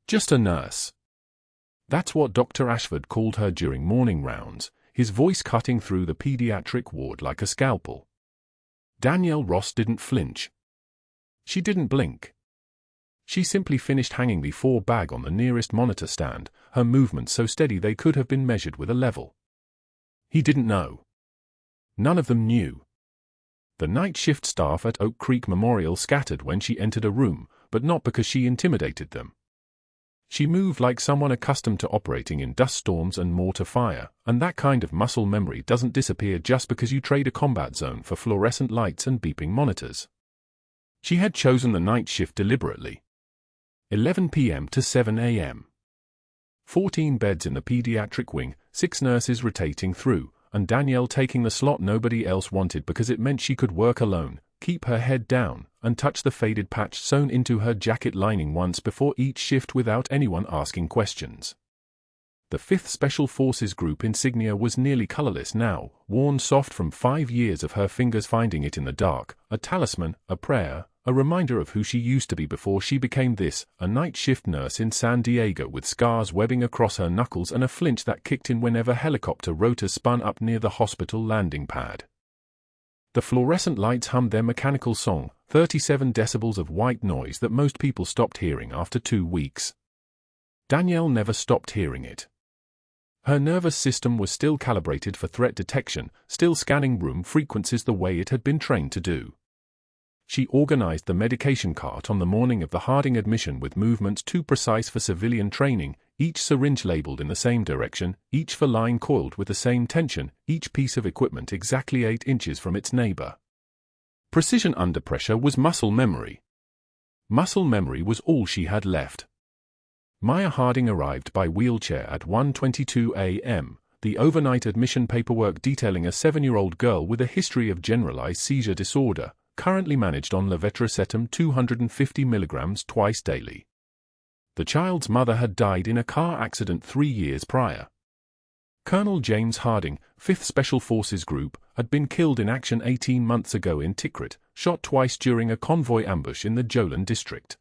Just a nurse. That's what Dr. Ashford called her during morning rounds, his voice cutting through the pediatric ward like a scalpel. Danielle Ross didn't flinch. She didn't blink. She simply finished hanging the 4 bag on the nearest monitor stand, her movements so steady they could have been measured with a level. He didn't know. None of them knew. The night shift staff at Oak Creek Memorial scattered when she entered a room, but not because she intimidated them. She moved like someone accustomed to operating in dust storms and mortar fire, and that kind of muscle memory doesn't disappear just because you trade a combat zone for fluorescent lights and beeping monitors. She had chosen the night shift deliberately. 11 p.m. to 7 a.m. 14 beds in the pediatric wing, 6 nurses rotating through, and Danielle taking the slot nobody else wanted because it meant she could work alone, keep her head down, and touch the faded patch sewn into her jacket lining once before each shift without anyone asking questions. The 5th Special Forces Group insignia was nearly colorless now, worn soft from 5 years of her fingers finding it in the dark, a talisman, a prayer, a reminder of who she used to be before she became this, a night shift nurse in San Diego with scars webbing across her knuckles and a flinch that kicked in whenever helicopter rotors spun up near the hospital landing pad. The fluorescent lights hummed their mechanical song, 37 decibels of white noise that most people stopped hearing after 2 weeks. Danielle never stopped hearing it. Her nervous system was still calibrated for threat detection, still scanning room frequencies the way it had been trained to do. She organized the medication cart on the morning of the Harding admission with movements too precise for civilian training, each syringe labeled in the same direction, each feline coiled with the same tension, each piece of equipment exactly 8 inches from its neighbor. Precision under pressure was muscle memory. Muscle memory was all she had left. Maya Harding arrived by wheelchair at 1:22 a.m., the overnight admission paperwork detailing a 7-year-old girl with a history of generalized seizure disorder, currently managed on levetiracetam 250 mg twice daily. The child's mother had died in a car accident 3 years prior. Colonel James Harding, 5th Special Forces Group, had been killed in action 18 months ago in Tikrit, shot twice during a convoy ambush in the Jolon district.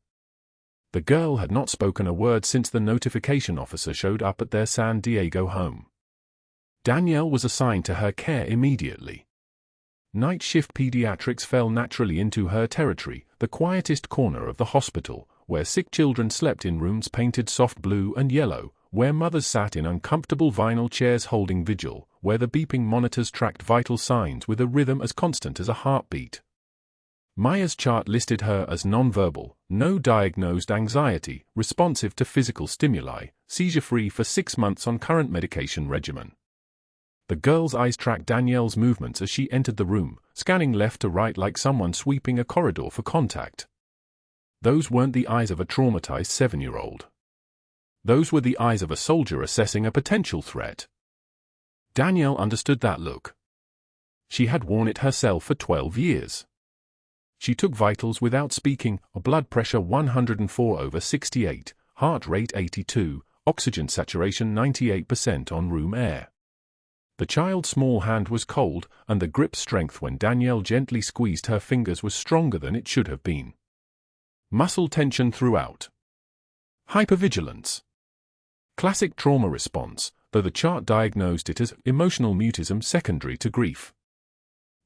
The girl had not spoken a word since the notification officer showed up at their San Diego home. Danielle was assigned to her care immediately. Night shift pediatrics fell naturally into her territory, the quietest corner of the hospital, where sick children slept in rooms painted soft blue and yellow, where mothers sat in uncomfortable vinyl chairs holding vigil, where the beeping monitors tracked vital signs with a rhythm as constant as a heartbeat. Maya's chart listed her as nonverbal, no diagnosed anxiety, responsive to physical stimuli, seizure-free for 6 months on current medication regimen. The girl's eyes tracked Danielle's movements as she entered the room, scanning left to right like someone sweeping a corridor for contact. Those weren't the eyes of a traumatized 7-year-old. Those were the eyes of a soldier assessing a potential threat. Danielle understood that look. She had worn it herself for 12 years. She took vitals without speaking, a blood pressure 104/68, heart rate 82, oxygen saturation 98% on room air. The child's small hand was cold, and the grip strength when Danielle gently squeezed her fingers was stronger than it should have been. Muscle tension throughout. Hypervigilance. Classic trauma response, though the chart diagnosed it as emotional mutism secondary to grief.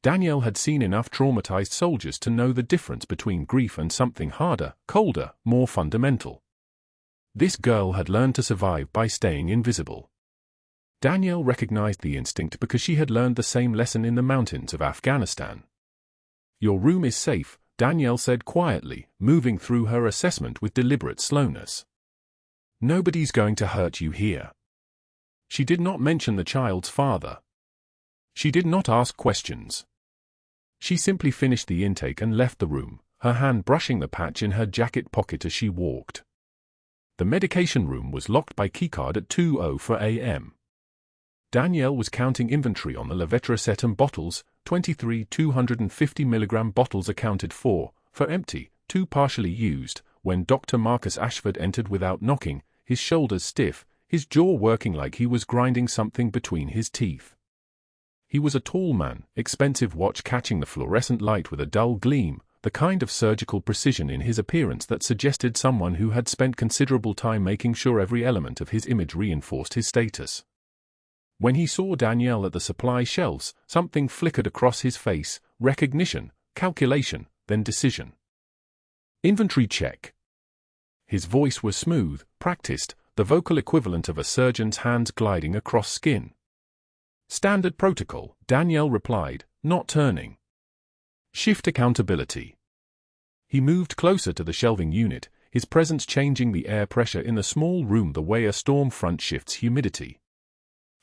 Danielle had seen enough traumatized soldiers to know the difference between grief and something harder, colder, more fundamental. This girl had learned to survive by staying invisible. Danielle recognized the instinct because she had learned the same lesson in the mountains of Afghanistan. "Your room is safe," Danielle said quietly, moving through her assessment with deliberate slowness. "Nobody's going to hurt you here." She did not mention the child's father. She did not ask questions. She simply finished the intake and left the room, her hand brushing the patch in her jacket pocket as she walked. The medication room was locked by keycard at 2:04 a.m. Danielle was counting inventory on the levetiracetam bottles, 23 250 mg bottles accounted for empty, 2 partially used, when Dr. Marcus Ashford entered without knocking, his shoulders stiff, his jaw working like he was grinding something between his teeth. He was a tall man, expensive watch catching the fluorescent light with a dull gleam, the kind of surgical precision in his appearance that suggested someone who had spent considerable time making sure every element of his image reinforced his status. When he saw Danielle at the supply shelves, something flickered across his face: recognition, calculation, then decision. Inventory check. His voice was smooth, practiced, the vocal equivalent of a surgeon's hands gliding across skin. Standard protocol, Danielle replied, not turning. Shift accountability. He moved closer to the shelving unit, his presence changing the air pressure in the small room the way a storm front shifts humidity.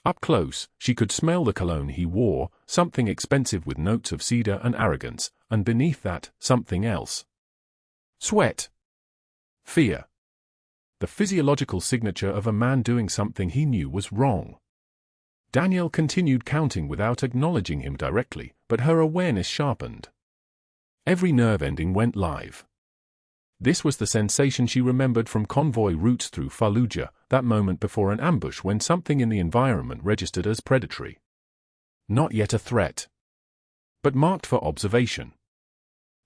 Up close, she could smell the cologne he wore, something expensive with notes of cedar and arrogance, and beneath that, something else. Sweat. Fear. The physiological signature of a man doing something he knew was wrong. Danielle continued counting without acknowledging him directly, but her awareness sharpened. Every nerve ending went live. This was the sensation she remembered from convoy routes through Fallujah, that moment before an ambush when something in the environment registered as predatory. Not yet a threat, but marked for observation.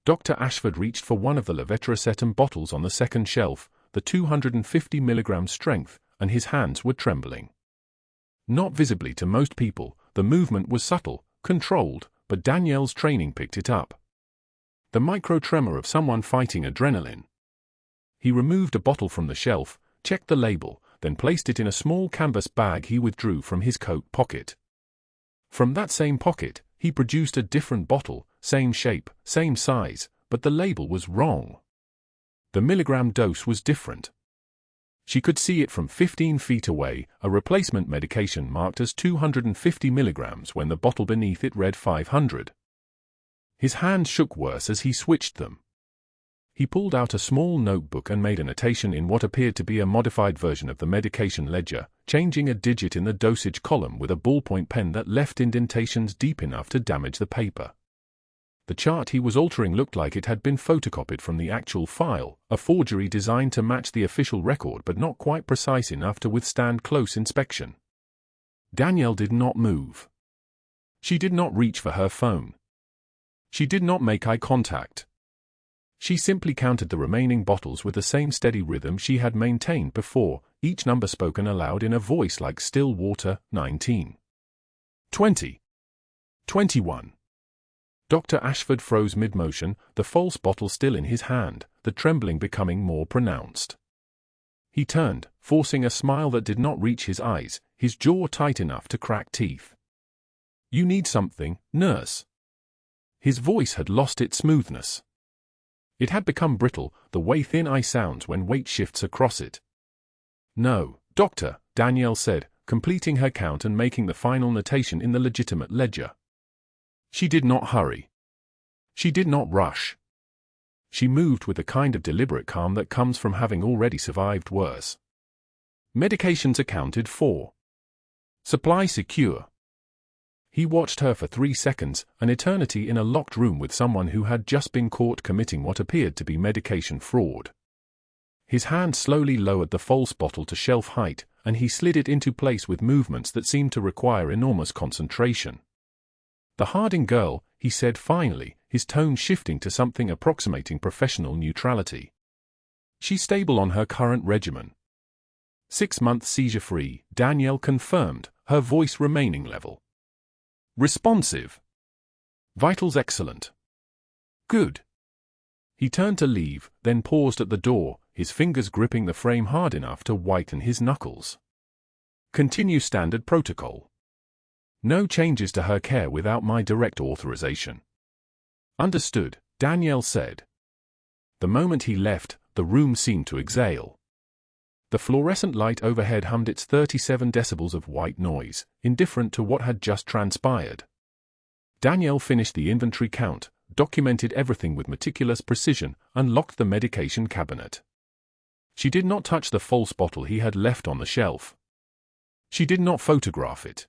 Dr. Ashford reached for one of the levetiracetam bottles on the second shelf, the 250 mg strength, and his hands were trembling. Not visibly to most people, the movement was subtle, controlled, but Danielle's training picked it up. The micro-tremor of someone fighting adrenaline. He removed a bottle from the shelf, checked the label, then placed it in a small canvas bag he withdrew from his coat pocket. From that same pocket, he produced a different bottle, same shape, same size, but the label was wrong. The milligram dose was different. She could see it from 15 feet away, a replacement medication marked as 250 milligrams when the bottle beneath it read 500. His hands shook worse as he switched them. He pulled out a small notebook and made a notation in what appeared to be a modified version of the medication ledger, changing a digit in the dosage column with a ballpoint pen that left indentations deep enough to damage the paper. The chart he was altering looked like it had been photocopied from the actual file, a forgery designed to match the official record but not quite precise enough to withstand close inspection. Danielle did not move. She did not reach for her phone. She did not make eye contact. She simply counted the remaining bottles with the same steady rhythm she had maintained before, each number spoken aloud in a voice like still water: 19. 20. 21. Dr. Ashford froze mid-motion, the false bottle still in his hand, the trembling becoming more pronounced. He turned, forcing a smile that did not reach his eyes, his jaw tight enough to crack teeth. "You need something, nurse." His voice had lost its smoothness. It had become brittle, the way thin ice sounds when weight shifts across it. "No, doctor," Danielle said, completing her count and making the final notation in the legitimate ledger. She did not hurry. She did not rush. She moved with the kind of deliberate calm that comes from having already survived worse. Medications accounted for. Supply secure. He watched her for 3 seconds, an eternity in a locked room with someone who had just been caught committing what appeared to be medication fraud. His hand slowly lowered the false bottle to shelf height, and he slid it into place with movements that seemed to require enormous concentration. "The Harding girl," he said finally, his tone shifting to something approximating professional neutrality. "She's stable on her current regimen. 6 months seizure-free," Danielle confirmed, her voice remaining level. "Responsive. Vitals excellent. Good." He turned to leave, then paused at the door, his fingers gripping the frame hard enough to whiten his knuckles. "Continue standard protocol. No changes to her care without my direct authorization." "Understood," Danielle said. The moment he left, the room seemed to exhale. The fluorescent light overhead hummed its 37 decibels of white noise, indifferent to what had just transpired. Danielle finished the inventory count, documented everything with meticulous precision, and locked the medication cabinet. She did not touch the false bottle he had left on the shelf. She did not photograph it.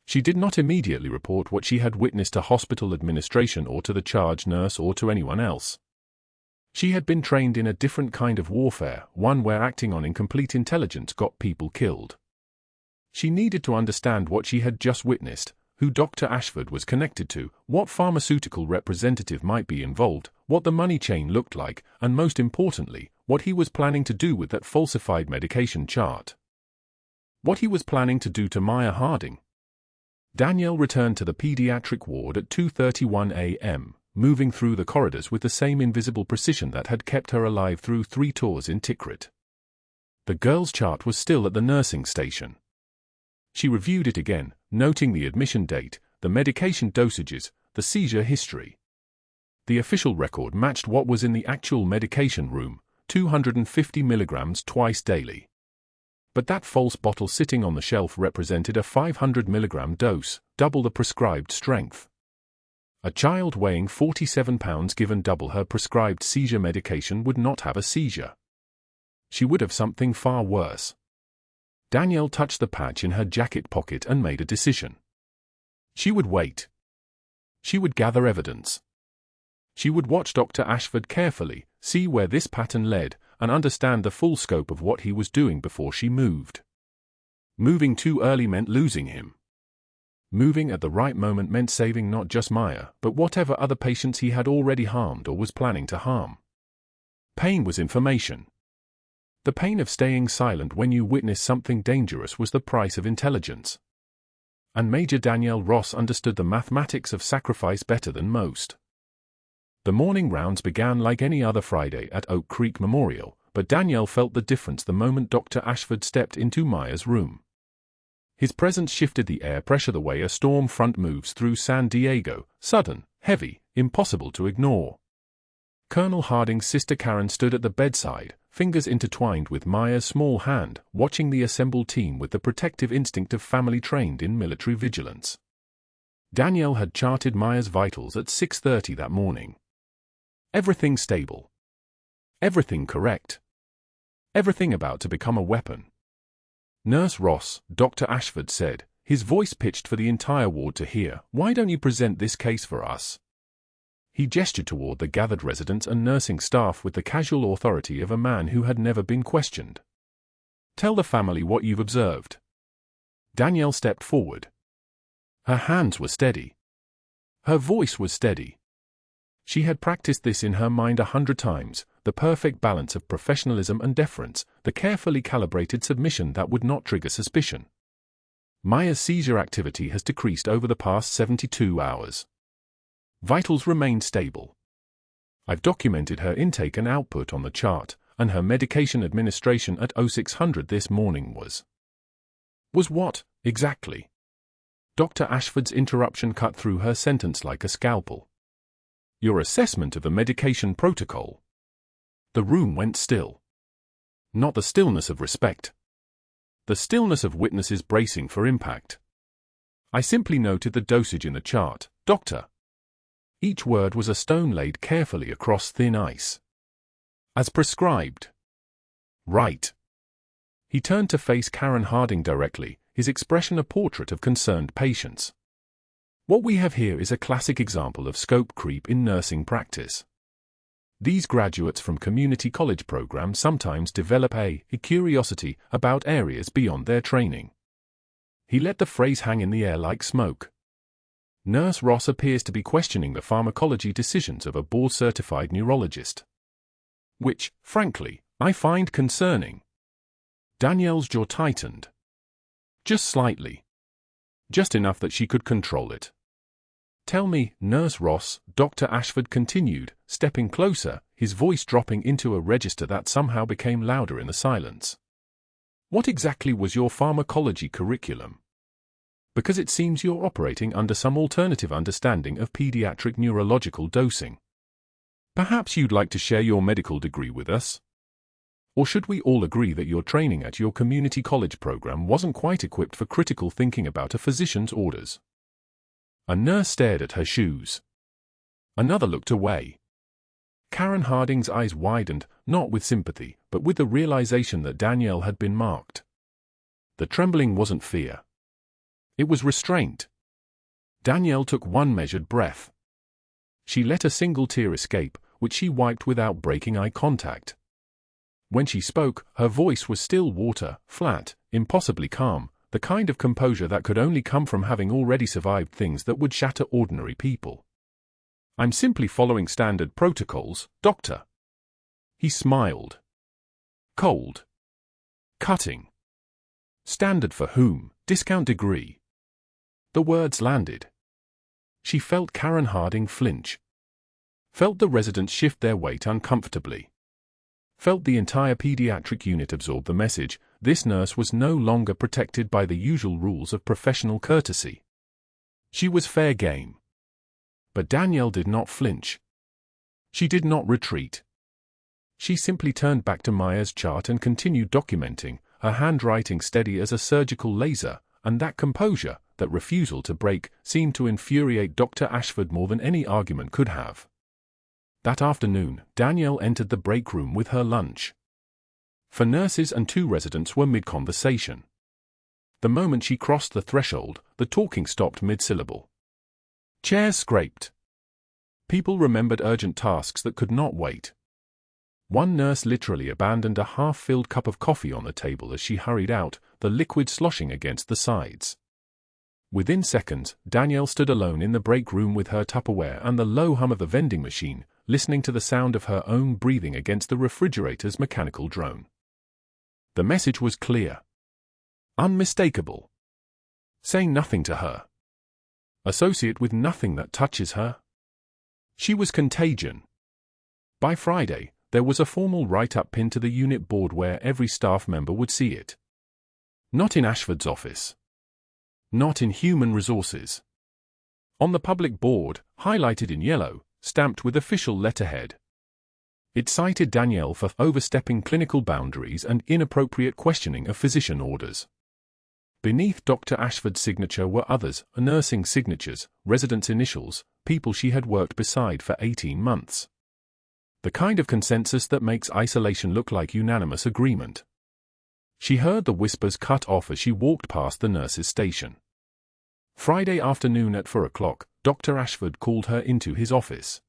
She did not immediately report what she had witnessed to hospital administration or to the charge nurse or to anyone else. She had been trained in a different kind of warfare, one where acting on incomplete intelligence got people killed. She needed to understand what she had just witnessed, who Dr. Ashford was connected to, what pharmaceutical representative might be involved, what the money chain looked like, and most importantly, what he was planning to do with that falsified medication chart. What he was planning to do to Maya Harding. Danielle returned to the pediatric ward at 2:31 a.m., moving through the corridors with the same invisible precision that had kept her alive through 3 tours in Tikrit. The girl's chart was still at the nursing station. She reviewed it again, noting the admission date, the medication dosages, the seizure history. The official record matched what was in the actual medication room, 250 milligrams twice daily. But that false bottle sitting on the shelf represented a 500 milligram dose, double the prescribed strength. A child weighing 47 pounds given double her prescribed seizure medication would not have a seizure. She would have something far worse. Danielle touched the patch in her jacket pocket and made a decision. She would wait. She would gather evidence. She would watch Dr. Ashford carefully, see where this pattern led, and understand the full scope of what he was doing before she moved. Moving too early meant losing him. Moving at the right moment meant saving not just Maya, but whatever other patients he had already harmed or was planning to harm. Pain was information. The pain of staying silent when you witness something dangerous was the price of intelligence. And Major Danielle Ross understood the mathematics of sacrifice better than most. The morning rounds began like any other Friday at Oak Creek Memorial, but Danielle felt the difference the moment Dr. Ashford stepped into Maya's room. His presence shifted the air pressure the way a storm front moves through San Diego, sudden, heavy, impossible to ignore. Colonel Harding's sister Karen stood at the bedside, fingers intertwined with Maya's small hand, watching the assembled team with the protective instinct of family trained in military vigilance. Danielle had charted Maya's vitals at 6:30 that morning. Everything stable. Everything correct. Everything about to become a weapon. Nurse Ross, Dr. Ashford said, his voice pitched for the entire ward to hear, "Why don't you present this case for us?" He gestured toward the gathered residents and nursing staff with the casual authority of a man who had never been questioned. "Tell the family what you've observed." Danielle stepped forward. Her hands were steady. Her voice was steady. She had practiced this in her mind 100 times, the perfect balance of professionalism and deference, the carefully calibrated submission that would not trigger suspicion. Maya's seizure activity has decreased over the past 72 hours. Vitals remain stable. I've documented her intake and output on the chart, and her medication administration at 0600 this morning was what, exactly? Dr. Ashford's interruption cut through her sentence like a scalpel. Your assessment of the medication protocol. The room went still. Not the stillness of respect. The stillness of witnesses bracing for impact. I simply noted the dosage in the chart, Doctor. Each word was a stone laid carefully across thin ice. As prescribed. Right. He turned to face Karen Harding directly, his expression a portrait of concerned patience. What we have here is a classic example of scope creep in nursing practice. These graduates from community college programs sometimes develop a curiosity about areas beyond their training. He let the phrase hang in the air like smoke. Nurse Ross appears to be questioning the pharmacology decisions of a board-certified neurologist. Which, frankly, I find concerning. Danielle's jaw tightened. Just slightly. Just enough that she could control it. Tell me, Nurse Ross, Dr. Ashford continued, stepping closer, his voice dropping into a register that somehow became louder in the silence. What exactly was your pharmacology curriculum? Because it seems you're operating under some alternative understanding of pediatric neurological dosing. Perhaps you'd like to share your medical degree with us? Or should we all agree that your training at your community college program wasn't quite equipped for critical thinking about a physician's orders? A nurse stared at her shoes. Another looked away. Karen Harding's eyes widened, not with sympathy, but with the realization that Danielle had been marked. The trembling wasn't fear. It was restraint. Danielle took one measured breath. She let a single tear escape, which she wiped without breaking eye contact. When she spoke, her voice was still water, flat, impossibly calm, the kind of composure that could only come from having already survived things that would shatter ordinary people. "I'm simply following standard protocols, doctor." He smiled. "Cold. Cutting. Standard for whom? Discount degree." The words landed. She felt Karen Harding flinch. Felt the residents shift their weight uncomfortably. Felt the entire pediatric unit absorb the message: this nurse was no longer protected by the usual rules of professional courtesy. She was fair game. But Danielle did not flinch. She did not retreat. She simply turned back to Myers' chart and continued documenting, her handwriting steady as a surgical laser, and that composure, that refusal to break, seemed to infuriate Dr. Ashford more than any argument could have. That afternoon, Danielle entered the break room with her lunch. For nurses and 2 residents were mid-conversation. The moment she crossed the threshold, the talking stopped mid-syllable. Chairs scraped. People remembered urgent tasks that could not wait. One nurse literally abandoned a half-filled cup of coffee on the table as she hurried out, the liquid sloshing against the sides. Within seconds, Danielle stood alone in the break room with her Tupperware and the low hum of the vending machine, listening to the sound of her own breathing against the refrigerator's mechanical drone. The message was clear. Unmistakable. Say nothing to her. Associate with nothing that touches her. She was contagion. By Friday, there was a formal write-up pinned to the unit board where every staff member would see it. Not in Ashford's office. Not in human resources. On the public board, highlighted in yellow, stamped with official letterhead. It cited Danielle for overstepping clinical boundaries and inappropriate questioning of physician orders. Beneath Dr. Ashford's signature were others, nursing signatures, residents' initials, people she had worked beside for 18 months. The kind of consensus that makes isolation look like unanimous agreement. She heard the whispers cut off as she walked past the nurse's station. Friday afternoon at 4 o'clock, Dr. Ashford called her into his office.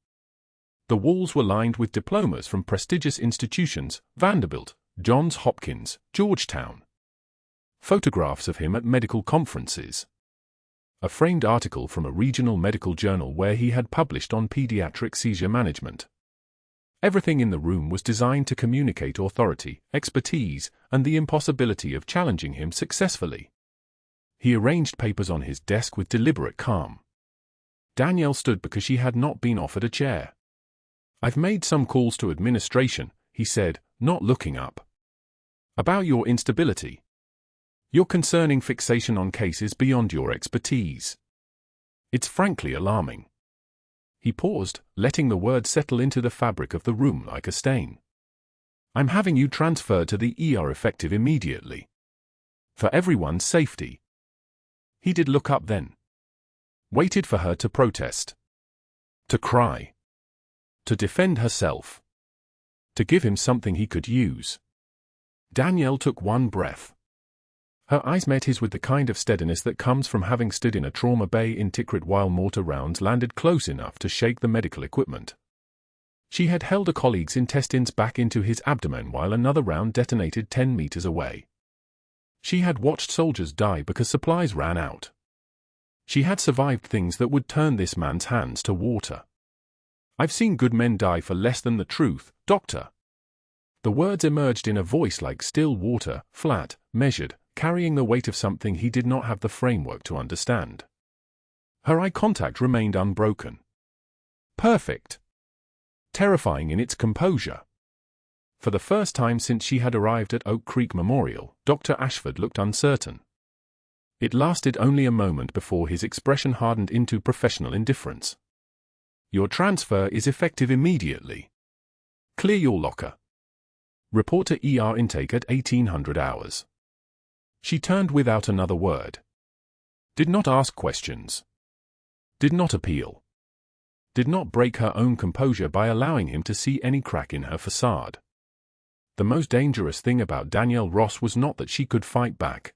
The walls were lined with diplomas from prestigious institutions: Vanderbilt, Johns Hopkins, Georgetown. Photographs of him at medical conferences. A framed article from a regional medical journal where he had published on pediatric seizure management. Everything in the room was designed to communicate authority, expertise, and the impossibility of challenging him successfully. He arranged papers on his desk with deliberate calm. Danielle stood because she had not been offered a chair. "I've made some calls to administration," he said, not looking up. "About your instability. Your concerning fixation on cases beyond your expertise. It's frankly alarming." He paused, letting the words settle into the fabric of the room like a stain. "I'm having you transferred to the ER effective immediately. For everyone's safety." He did look up then. Waited for her to protest. To cry. To defend herself. To give him something he could use. Danielle took one breath. Her eyes met his with the kind of steadiness that comes from having stood in a trauma bay in Tikrit while mortar rounds landed close enough to shake the medical equipment. She had held a colleague's intestines back into his abdomen while another round detonated 10 meters away. She had watched soldiers die because supplies ran out. She had survived things that would turn this man's hands to water. "I've seen good men die for less than the truth, doctor." The words emerged in a voice like still water, flat, measured, carrying the weight of something he did not have the framework to understand. Her eye contact remained unbroken. Perfect. Terrifying in its composure. For the first time since she had arrived at Oak Creek Memorial, Dr. Ashford looked uncertain. It lasted only a moment before his expression hardened into professional indifference. "Your transfer is effective immediately. Clear your locker. Report to ER intake at 1800 hours." She turned without another word. Did not ask questions. Did not appeal. Did not break her own composure by allowing him to see any crack in her facade. The most dangerous thing about Danielle Ross was not that she could fight back.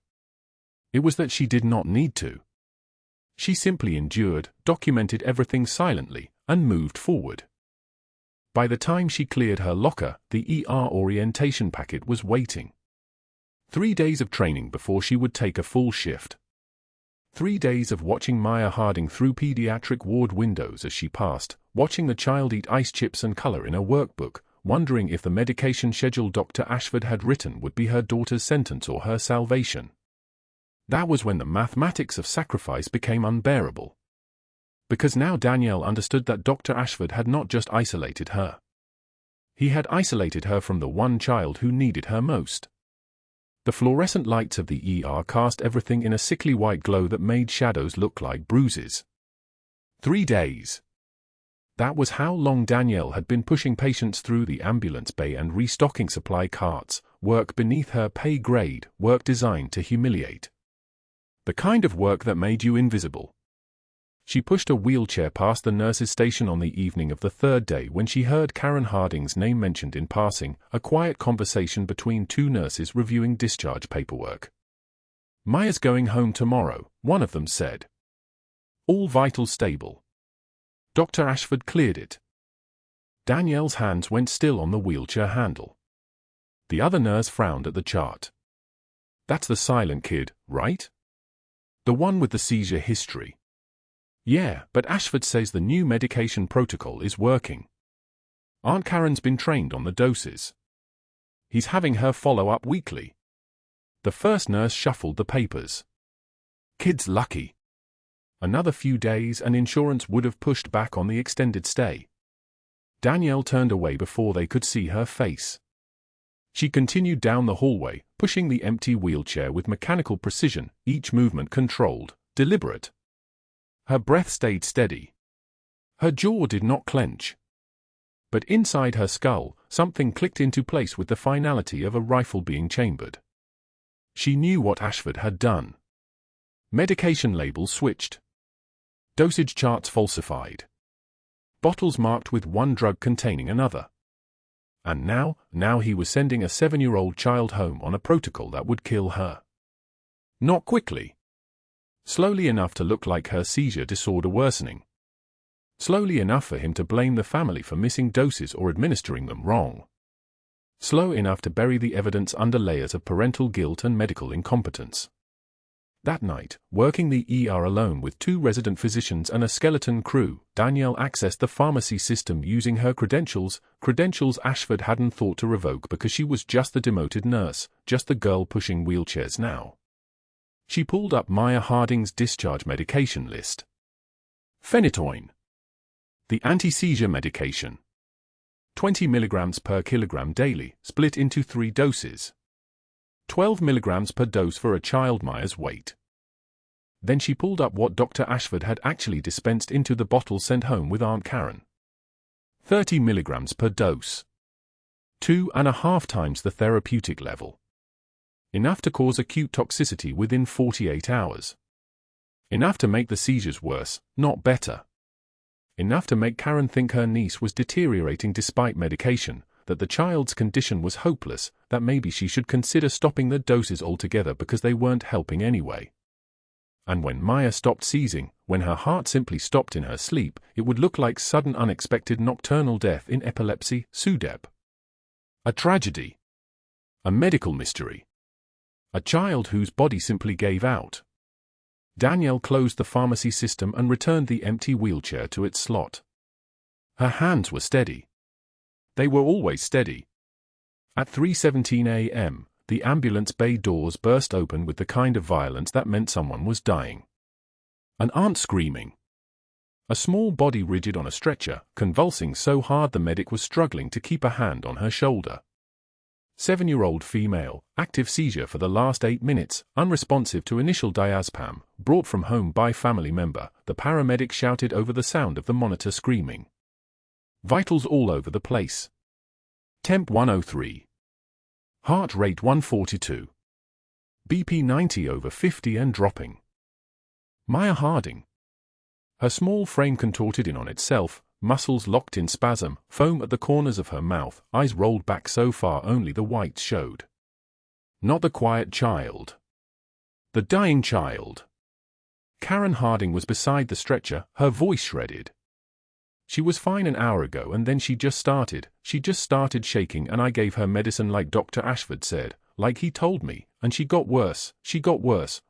It was that she did not need to. She simply endured, documented everything silently, and moved forward. By the time she cleared her locker, the ER orientation packet was waiting. 3 days of training before she would take a full shift. 3 days of watching Maya Harding through pediatric ward windows as she passed, watching the child eat ice chips and color in a workbook, wondering if the medication schedule Dr. Ashford had written would be her daughter's sentence or her salvation. That was when the mathematics of sacrifice became unbearable. Because now Danielle understood that Dr. Ashford had not just isolated her. He had isolated her from the one child who needed her most. The fluorescent lights of the ER cast everything in a sickly white glow that made shadows look like bruises. 3 days. That was how long Danielle had been pushing patients through the ambulance bay and restocking supply carts, work beneath her pay grade, work designed to humiliate. The kind of work that made you invisible. She pushed a wheelchair past the nurse's station on the evening of the 3rd day when she heard Karen Harding's name mentioned in passing, a quiet conversation between 2 nurses reviewing discharge paperwork. "Maya's going home tomorrow," one of them said. "All vitals stable." Dr. Ashford cleared it. Danielle's hands went still on the wheelchair handle. The other nurse frowned at the chart. "That's the silent kid, right? The one with the seizure history." "Yeah, but Ashford says the new medication protocol is working. Aunt Karen's been trained on the doses. He's having her follow up weekly." The first nurse shuffled the papers. "Kid's lucky. Another few days and insurance would have pushed back on the extended stay." Danielle turned away before they could see her face. She continued down the hallway, pushing the empty wheelchair with mechanical precision, each movement controlled, deliberate. Her breath stayed steady. Her jaw did not clench. But inside her skull, something clicked into place with the finality of a rifle being chambered. She knew what Ashford had done. Medication labels switched. Dosage charts falsified. Bottles marked with one drug containing another. And now he was sending a 7-year-old child home on a protocol that would kill her. Not quickly. Slowly enough to look like her seizure disorder worsening. Slowly enough for him to blame the family for missing doses or administering them wrong. Slow enough to bury the evidence under layers of parental guilt and medical incompetence. That night, working the ER alone with 2 resident physicians and a skeleton crew, Danielle accessed the pharmacy system using her credentials Ashford hadn't thought to revoke because she was just the demoted nurse, just the girl pushing wheelchairs now. She pulled up Maya Harding's discharge medication list. Phenytoin. The anti-seizure medication. 20 mg per kilogram daily, split into 3 doses. 12 mg per dose for a child Maya's weight. Then she pulled up what Dr. Ashford had actually dispensed into the bottle sent home with Aunt Karen. 30 mg per dose. 2.5 times the therapeutic level. Enough to cause acute toxicity within 48 hours. Enough to make the seizures worse, not better. Enough to make Karen think her niece was deteriorating despite medication, that the child's condition was hopeless, that maybe she should consider stopping the doses altogether because they weren't helping anyway. And when Maya stopped seizing, when her heart simply stopped in her sleep, it would look like sudden unexpected nocturnal death in epilepsy, SUDEP. A tragedy. A medical mystery. A child whose body simply gave out. Danielle closed the pharmacy system and returned the empty wheelchair to its slot. Her hands were steady. They were always steady. At 3:17 a.m., the ambulance bay doors burst open with the kind of violence that meant someone was dying. An aunt screaming. A small body rigid on a stretcher, convulsing so hard the medic was struggling to keep a hand on her shoulder. 7-year-old female, active seizure for the last 8 minutes, unresponsive to initial diazepam, brought from home by family member, the paramedic shouted over the sound of the monitor screaming. Vitals all over the place. Temp 103. Heart rate 142. BP 90 over 50 and dropping. Maya Harding. Her small frame contorted in on itself, muscles locked in spasm, foam at the corners of her mouth, eyes rolled back so far only the whites showed. Not the quiet child. The dying child. Karen Harding was beside the stretcher, her voice shredded. She was fine an hour ago and then she just started shaking and I gave her medicine like Dr. Ashford said, like he told me, and she got worse.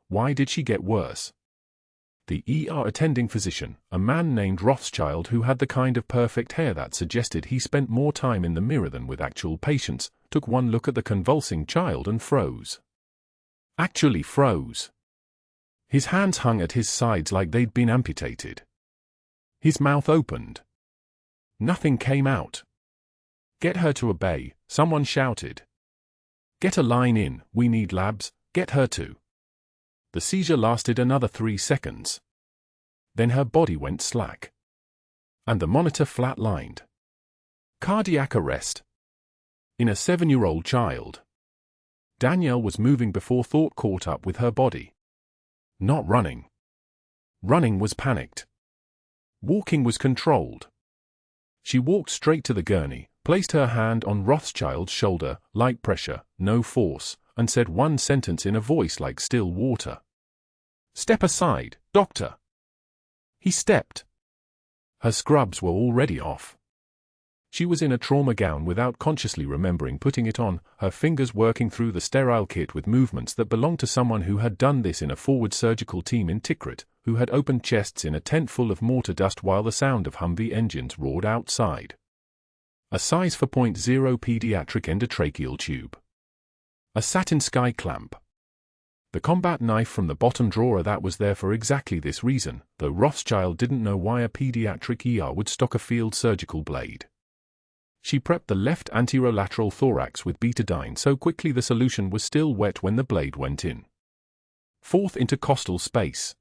Why did she get worse? The ER attending physician, a man named Rothschild who had the kind of perfect hair that suggested he spent more time in the mirror than with actual patients, took one look at the convulsing child and froze. Actually froze. His hands hung at his sides like they'd been amputated. His mouth opened. Nothing came out. "Get her to a bay," someone shouted. "Get a line in, we need labs, get her to." The seizure lasted another 3 seconds. Then her body went slack. And the monitor flatlined. Cardiac arrest. In a 7-year-old child. Danielle was moving before thought caught up with her body. Not running. Running was panicked. Walking was controlled. She walked straight to the gurney, placed her hand on Rothschild's shoulder, light pressure, no force, and said one sentence in a voice like still water. "Step aside, doctor." He stepped. Her scrubs were already off. She was in a trauma gown without consciously remembering putting it on, her fingers working through the sterile kit with movements that belonged to someone who had done this in a forward surgical team in Tikrit, who had opened chests in a tent full of mortar dust while the sound of Humvee engines roared outside. A size 4.0 pediatric endotracheal tube. A satin sky clamp. The combat knife from the bottom drawer that was there for exactly this reason, though Rothschild didn't know why a pediatric ER would stock a field surgical blade. She prepped the left anterolateral thorax with betadine so quickly the solution was still wet when the blade went in. Fourth intercostal space.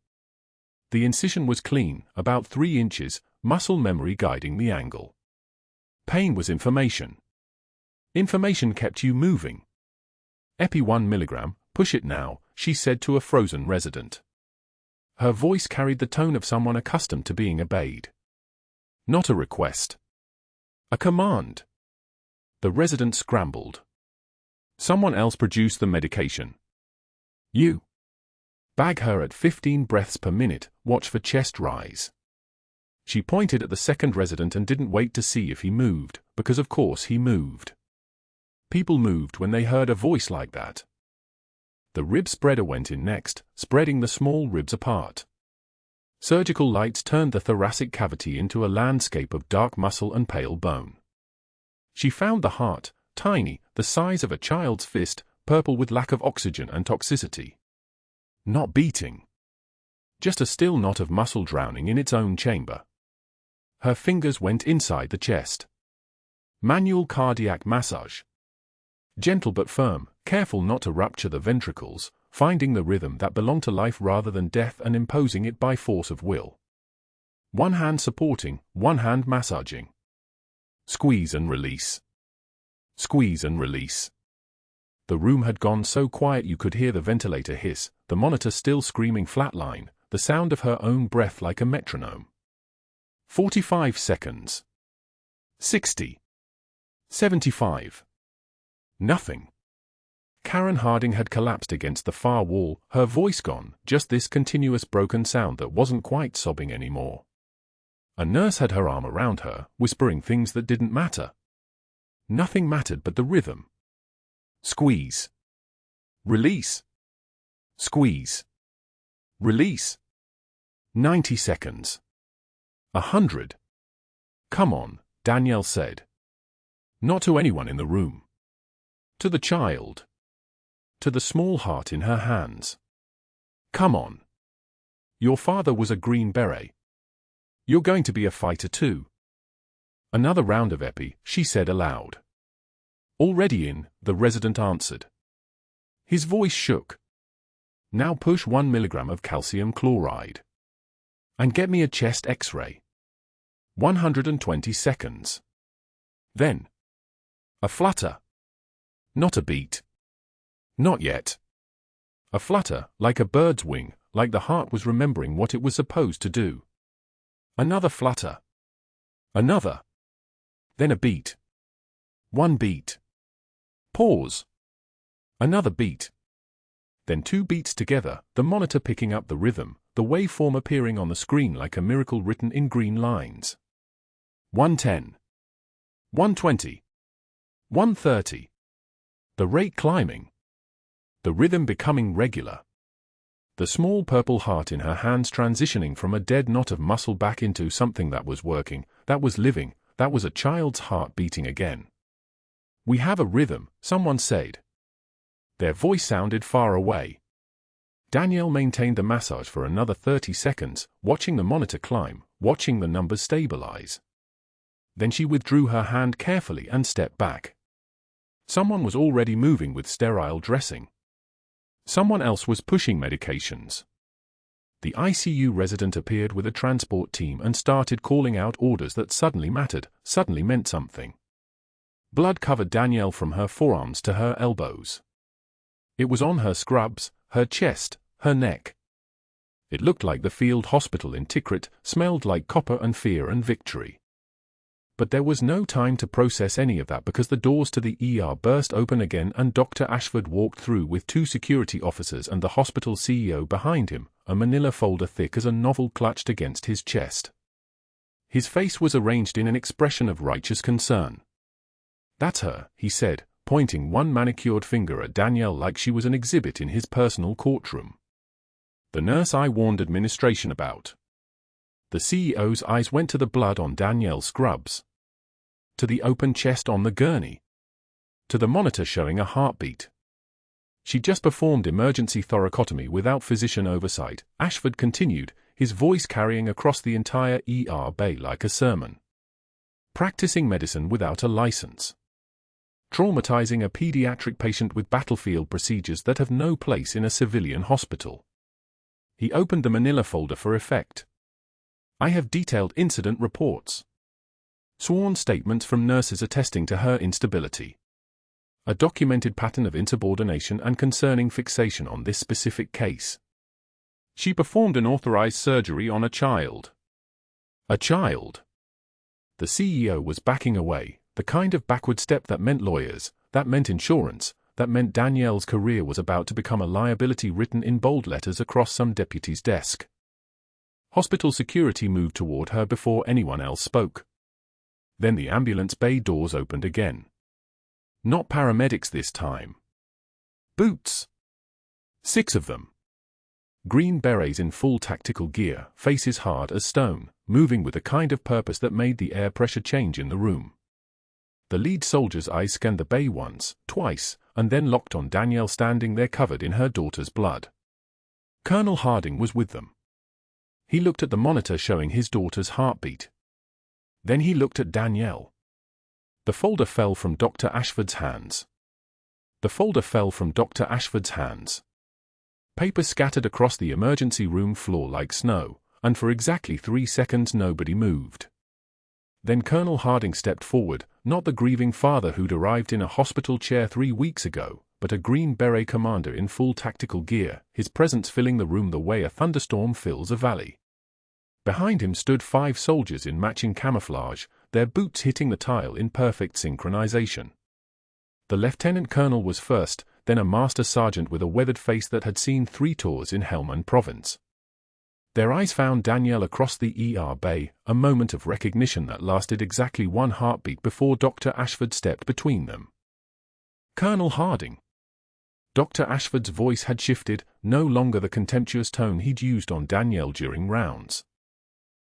The incision was clean, about 3 inches, muscle memory guiding the angle. Pain was information. Information kept you moving. "Epi 1 milligram, push it now," she said to a frozen resident. Her voice carried the tone of someone accustomed to being obeyed. Not a request. A command. The resident scrambled. Someone else produced the medication. "You. Bag her at 15 breaths per minute, watch for chest rise." She pointed at the second resident and didn't wait to see if he moved, because of course he moved. People moved when they heard a voice like that. The rib spreader went in next, spreading the small ribs apart. Surgical lights turned the thoracic cavity into a landscape of dark muscle and pale bone. She found the heart, tiny, the size of a child's fist, purple with lack of oxygen and toxicity. Not beating. Just a still knot of muscle drowning in its own chamber. Her fingers went inside the chest. Manual cardiac massage. Gentle but firm, careful not to rupture the ventricles, finding the rhythm that belonged to life rather than death and imposing it by force of will. One hand supporting, one hand massaging. Squeeze and release. Squeeze and release. The room had gone so quiet you could hear the ventilator hiss, the monitor still screaming flatline, the sound of her own breath like a metronome. 45 seconds. 60. 75. Nothing. Karen Harding had collapsed against the far wall, her voice gone, just this continuous broken sound that wasn't quite sobbing anymore. A nurse had her arm around her, whispering things that didn't matter. Nothing mattered but the rhythm. Squeeze. Release. Squeeze. Release. 90 seconds. 100. "Come on," Danielle said. Not to anyone in the room. To the child. To the small heart in her hands. "Come on. Your father was a Green Beret. You're going to be a fighter too." "Another round of epi," she said aloud. "Already in," the resident answered. His voice shook. "Now push 1 milligram of calcium chloride. And get me a chest X-ray." 120 seconds. Then. A flutter. Not a beat. Not yet. A flutter, like a bird's wing, like the heart was remembering what it was supposed to do. Another flutter. Another. Then a beat. 1 beat. Pause. Another beat. Then 2 beats together, the monitor picking up the rhythm, the waveform appearing on the screen like a miracle written in green lines. 110. 120. 130. The rate climbing. The rhythm becoming regular. The small purple heart in her hands transitioning from a dead knot of muscle back into something that was working, that was living, that was a child's heart beating again. "We have a rhythm," someone said. Their voice sounded far away. Danielle maintained the massage for another 30 seconds, watching the monitor climb, watching the numbers stabilize. Then she withdrew her hand carefully and stepped back. Someone was already moving with sterile dressing. Someone else was pushing medications. The ICU resident appeared with a transport team and started calling out orders that suddenly mattered, suddenly meant something. Blood covered Danielle from her forearms to her elbows. It was on her scrubs, her chest, her neck. It looked like the field hospital in Tikrit, smelled like copper and fear and victory. But there was no time to process any of that because the doors to the ER burst open again and Dr. Ashford walked through with 2 security officers and the hospital CEO behind him, a manila folder thick as a novel clutched against his chest. His face was arranged in an expression of righteous concern. "That's her," he said, pointing one manicured finger at Danielle like she was an exhibit in his personal courtroom. "The nurse I warned administration about." The CEO's eyes went to the blood on Danielle's scrubs. To the open chest on the gurney. To the monitor showing a heartbeat. "She just performed emergency thoracotomy without physician oversight," Ashford continued, his voice carrying across the entire ER bay like a sermon. "Practicing medicine without a license. Traumatizing a pediatric patient with battlefield procedures that have no place in a civilian hospital." He opened the manila folder for effect. "I have detailed incident reports. Sworn statements from nurses attesting to her instability. A documented pattern of insubordination and concerning fixation on this specific case. She performed an authorized surgery on a child." A child. The CEO was backing away, the kind of backward step that meant lawyers, that meant insurance, that meant Danielle's career was about to become a liability written in bold letters across some deputy's desk. Hospital security moved toward her before anyone else spoke. Then the ambulance bay doors opened again. Not paramedics this time. Boots. 6 of them. Green berets in full tactical gear, faces hard as stone, moving with a kind of purpose that made the air pressure change in the room. The lead soldier's eyes scanned the bay once, twice, and then locked on Danielle standing there covered in her daughter's blood. Colonel Harding was with them. He looked at the monitor showing his daughter's heartbeat. Then he looked at Danielle. The folder fell from Dr. Ashford's hands. The folder fell from Dr. Ashford's hands. Paper scattered across the emergency room floor like snow, and for exactly 3 seconds nobody moved. Then Colonel Harding stepped forward, not the grieving father who'd arrived in a hospital chair 3 weeks ago, but a Green Beret commander in full tactical gear, his presence filling the room the way a thunderstorm fills a valley. Behind him stood 5 soldiers in matching camouflage, their boots hitting the tile in perfect synchronization. The lieutenant colonel was first, then a master sergeant with a weathered face that had seen 3 tours in Helmand province. Their eyes found Danielle across the ER bay, a moment of recognition that lasted exactly 1 heartbeat before Dr. Ashford stepped between them. "Colonel Harding." Dr. Ashford's voice had shifted, no longer the contemptuous tone he'd used on Danielle during rounds.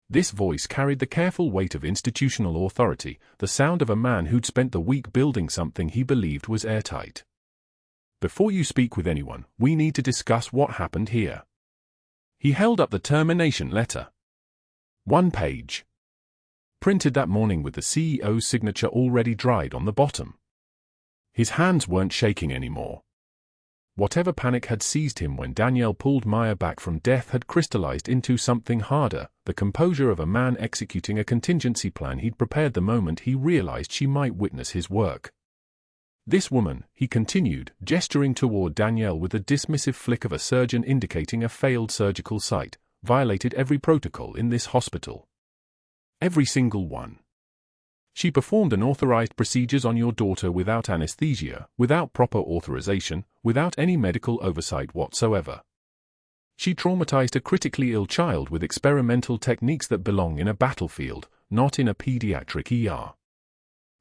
This voice carried the careful weight of institutional authority, the sound of a man who'd spent the week building something he believed was airtight. "Before you speak with anyone, we need to discuss what happened here." He held up the termination letter. 1 page. Printed that morning with the CEO's signature already dried on the bottom. His hands weren't shaking anymore. Whatever panic had seized him when Danielle pulled Maya back from death had crystallized into something harder, the composure of a man executing a contingency plan he'd prepared the moment he realized she might witness his work. "This woman," he continued, gesturing toward Danielle with a dismissive flick of a surgeon indicating a failed surgical site, "violated every protocol in this hospital. Every single one. She performed unauthorized procedures on your daughter without anesthesia, without proper authorization, without any medical oversight whatsoever. She traumatized a critically ill child with experimental techniques that belong in a battlefield, not in a pediatric ER.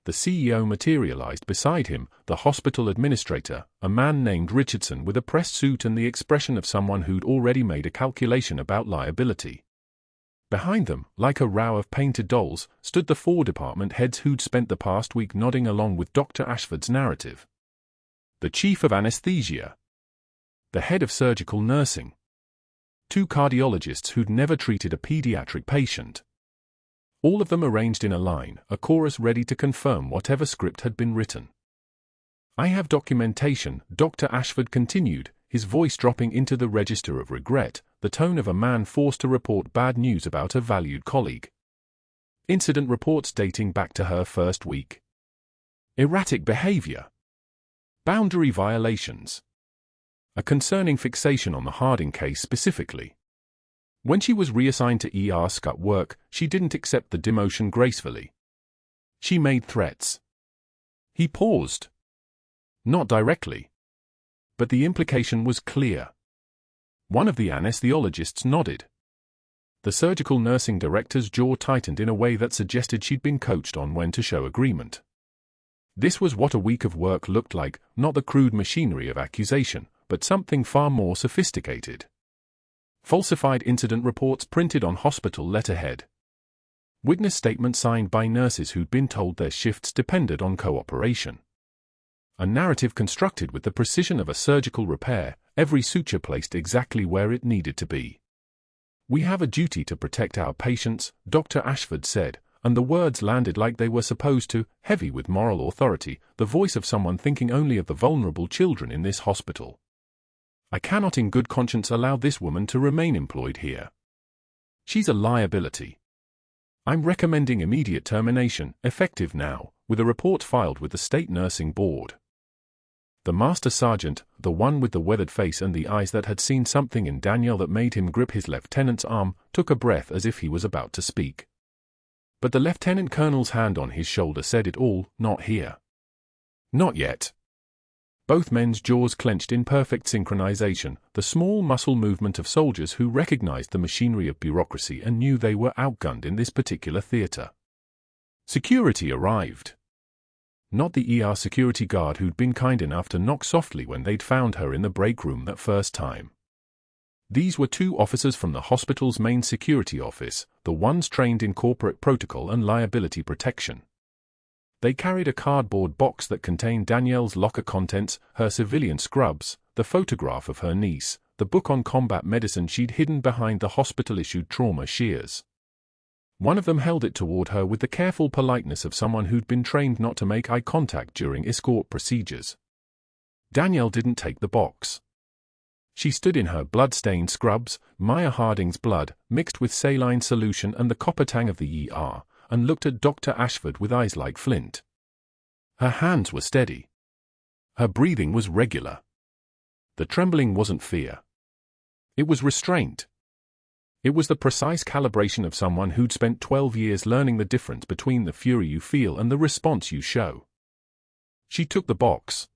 The CEO materialized beside him, the hospital administrator, a man named Richardson with a press suit and the expression of someone who'd already made a calculation about liability. Behind them, like a row of painted dolls, stood the 4 department heads who'd spent the past week nodding along with Dr. Ashford's narrative. The chief of anesthesia, the head of surgical nursing, 2 cardiologists who'd never treated a pediatric patient. All of them arranged in a line, a chorus ready to confirm whatever script had been written. "I have documentation," Dr. Ashford continued, his voice dropping into the register of regret, the tone of a man forced to report bad news about a valued colleague. Incident reports dating back to her first week. Erratic behavior. Boundary violations. A concerning fixation on the Harding case specifically. When she was reassigned to ER scut work, she didn't accept the demotion gracefully. She made threats. He paused. Not directly. But the implication was clear. One of the anesthesiologists nodded. The surgical nursing director's jaw tightened in a way that suggested she'd been coached on when to show agreement. This was what a week of work looked like, not the crude machinery of accusation, but something far more sophisticated. Falsified incident reports printed on hospital letterhead. Witness statements signed by nurses who'd been told their shifts depended on cooperation. A narrative constructed with the precision of a surgical repair, every suture placed exactly where it needed to be. "We have a duty to protect our patients," Dr. Ashford said, and the words landed like they were supposed to, heavy with moral authority, the voice of someone thinking only of the vulnerable children in this hospital. "I cannot in good conscience allow this woman to remain employed here. She's a liability. I'm recommending immediate termination, effective now," with a report filed with the State Nursing Board. The Master Sergeant, the one with the weathered face and the eyes that had seen something in Danielle that made him grip his lieutenant's arm, took a breath as if he was about to speak. But the lieutenant colonel's hand on his shoulder said it all, "Not here. Not yet." Both men's jaws clenched in perfect synchronization, the small muscle movement of soldiers who recognized the machinery of bureaucracy and knew they were outgunned in this particular theater. Security arrived. Not the ER security guard who'd been kind enough to knock softly when they'd found her in the break room that first time. These were 2 officers from the hospital's main security office, the ones trained in corporate protocol and liability protection. They carried a cardboard box that contained Danielle's locker contents, her civilian scrubs, the photograph of her niece, the book on combat medicine she'd hidden behind the hospital-issued trauma shears. One of them held it toward her with the careful politeness of someone who'd been trained not to make eye contact during escort procedures. Danielle didn't take the box. She stood in her blood-stained scrubs, Maya Harding's blood, mixed with saline solution and the copper tang of the ER, and looked at Dr. Ashford with eyes like flint. Her hands were steady. Her breathing was regular. The trembling wasn't fear. It was restraint. It was the precise calibration of someone who'd spent 12 years learning the difference between the fury you feel and the response you show. She took the box.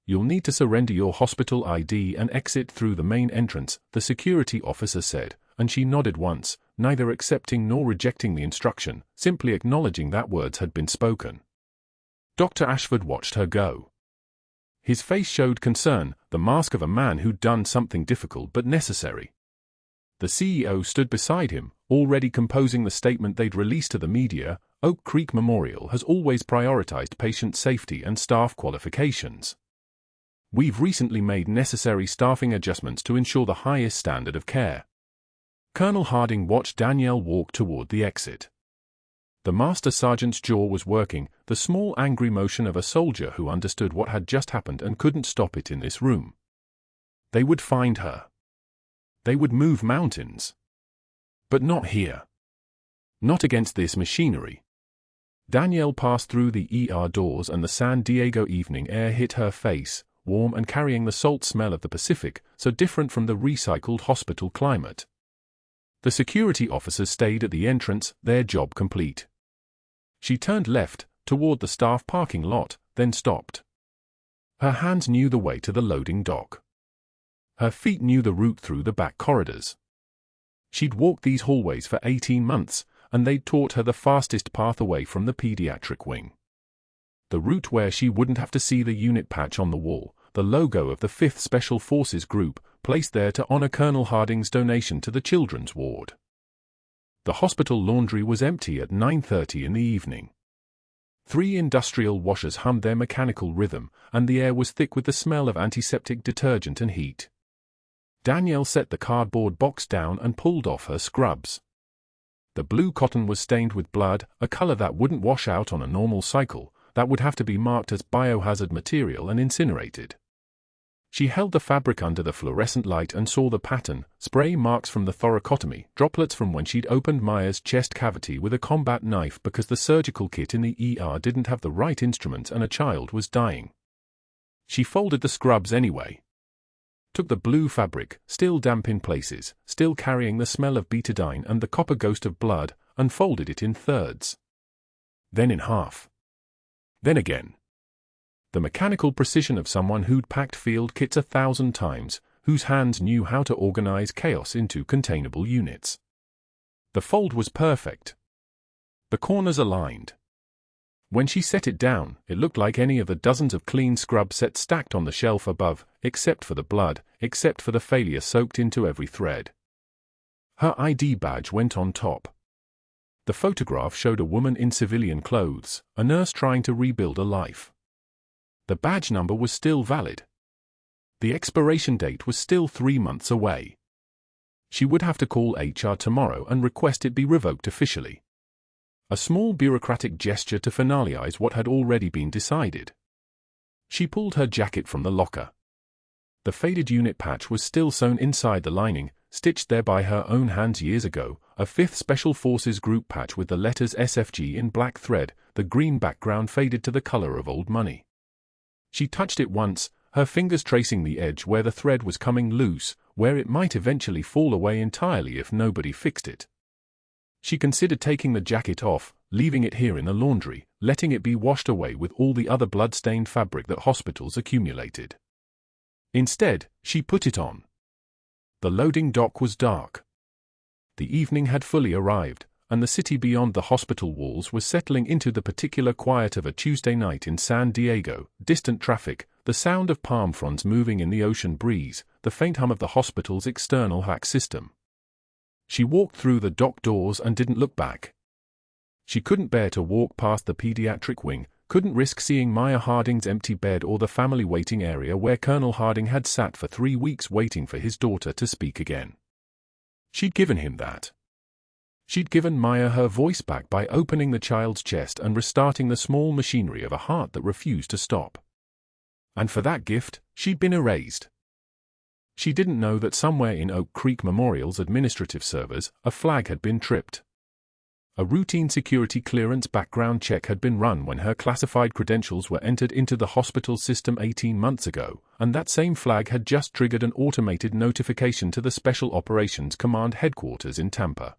"You'll need to surrender your hospital ID and exit through the main entrance," the security officer said, and she nodded once, neither accepting nor rejecting the instruction, simply acknowledging that words had been spoken. Dr. Ashford watched her go. His face showed concern, the mask of a man who'd done something difficult but necessary. The CEO stood beside him, already composing the statement they'd released to the media. "Oak Creek Memorial has always prioritized patient safety and staff qualifications. We've recently made necessary staffing adjustments to ensure the highest standard of care." Colonel Harding watched Danielle walk toward the exit. The Master Sergeant's jaw was working, the small angry motion of a soldier who understood what had just happened and couldn't stop it in this room. They would find her. They would move mountains. But not here. Not against this machinery. Danielle passed through the ER doors and the San Diego evening air hit her face, warm and carrying the salt smell of the Pacific, so different from the recycled hospital climate. The security officers stayed at the entrance, their job complete. She turned left, toward the staff parking lot, then stopped. Her hands knew the way to the loading dock. Her feet knew the route through the back corridors. She'd walked these hallways for 18 months, and they'd taught her the fastest path away from the pediatric wing. The route where she wouldn't have to see the unit patch on the wall, the logo of the 5th Special Forces Group, placed there to honor Colonel Harding's donation to the children's ward. The hospital laundry was empty at 9:30 in the evening. 3 industrial washers hummed their mechanical rhythm, and the air was thick with the smell of antiseptic detergent and heat. Danielle set the cardboard box down and pulled off her scrubs. The blue cotton was stained with blood, a color that wouldn't wash out on a normal cycle, that would have to be marked as biohazard material and incinerated. She held the fabric under the fluorescent light and saw the pattern, spray marks from the thoracotomy, droplets from when she'd opened Maya's chest cavity with a combat knife because the surgical kit in the ER didn't have the right instruments and a child was dying. She folded the scrubs anyway. Took the blue fabric, still damp in places, still carrying the smell of betadine and the copper ghost of blood, and folded it in thirds. Then in half. Then again. The mechanical precision of someone who'd packed field kits 1,000 times, whose hands knew how to organize chaos into containable units. The fold was perfect. The corners aligned. When she set it down, it looked like any of the dozens of clean scrub sets stacked on the shelf above, except for the blood, except for the failure soaked into every thread. Her ID badge went on top. The photograph showed a woman in civilian clothes, a nurse trying to rebuild a life. The badge number was still valid. The expiration date was still 3 months away. She would have to call HR tomorrow and request it be revoked officially. A small bureaucratic gesture to finalize what had already been decided. She pulled her jacket from the locker. The faded unit patch was still sewn inside the lining, stitched there by her own hands years ago, a 5th Special Forces Group patch with the letters SFG in black thread, the green background faded to the color of old money. She touched it once, her fingers tracing the edge where the thread was coming loose, where it might eventually fall away entirely if nobody fixed it. She considered taking the jacket off, leaving it here in the laundry, letting it be washed away with all the other blood-stained fabric that hospitals accumulated. Instead, she put it on. The loading dock was dark. The evening had fully arrived, and the city beyond the hospital walls was settling into the particular quiet of a Tuesday night in San Diego, distant traffic, the sound of palm fronds moving in the ocean breeze, the faint hum of the hospital's external HVAC system. She walked through the dock doors and didn't look back. She couldn't bear to walk past the pediatric wing, couldn't risk seeing Maya Harding's empty bed or the family waiting area where Colonel Harding had sat for 3 weeks waiting for his daughter to speak again. She'd given him that. She'd given Maya her voice back by opening the child's chest and restarting the small machinery of a heart that refused to stop. And for that gift, she'd been erased. She didn't know that somewhere in Oak Creek Memorial's administrative servers, a flag had been tripped. A routine security clearance background check had been run when her classified credentials were entered into the hospital system 18 months ago, and that same flag had just triggered an automated notification to the Special Operations Command headquarters in Tampa.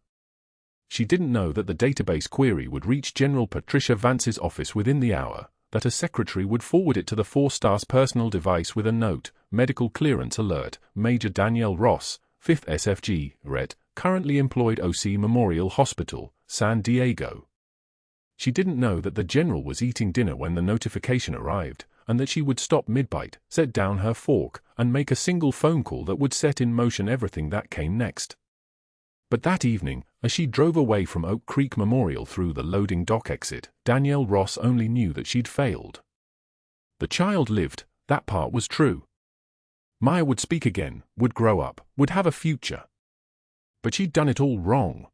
She didn't know that the database query would reach General Patricia Vance's office within the hour, that a secretary would forward it to the 4-star's personal device with a note, medical clearance alert, Major Danielle Ross, 5th SFG, Beret, currently employed OC Memorial Hospital, San Diego. She didn't know that the general was eating dinner when the notification arrived, and that she would stop mid-bite, set down her fork, and make a single phone call that would set in motion everything that came next. But that evening, as she drove away from Oak Creek Memorial through the loading dock exit, Danielle Ross only knew that she'd failed. The child lived, that part was true. Maya would speak again, would grow up, would have a future. But she'd done it all wrong.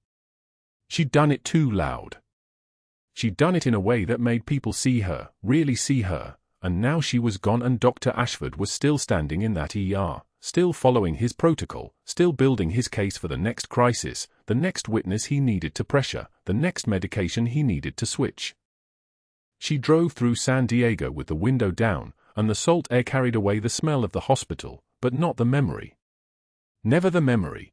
She'd done it too loud. She'd done it in a way that made people see her, really see her, and now she was gone and Dr. Ashford was still standing in that ER. Still following his protocol, still building his case for the next crisis, the next witness he needed to pressure, the next medication he needed to switch. She drove through San Diego with the window down, and the salt air carried away the smell of the hospital, but not the memory. Never the memory.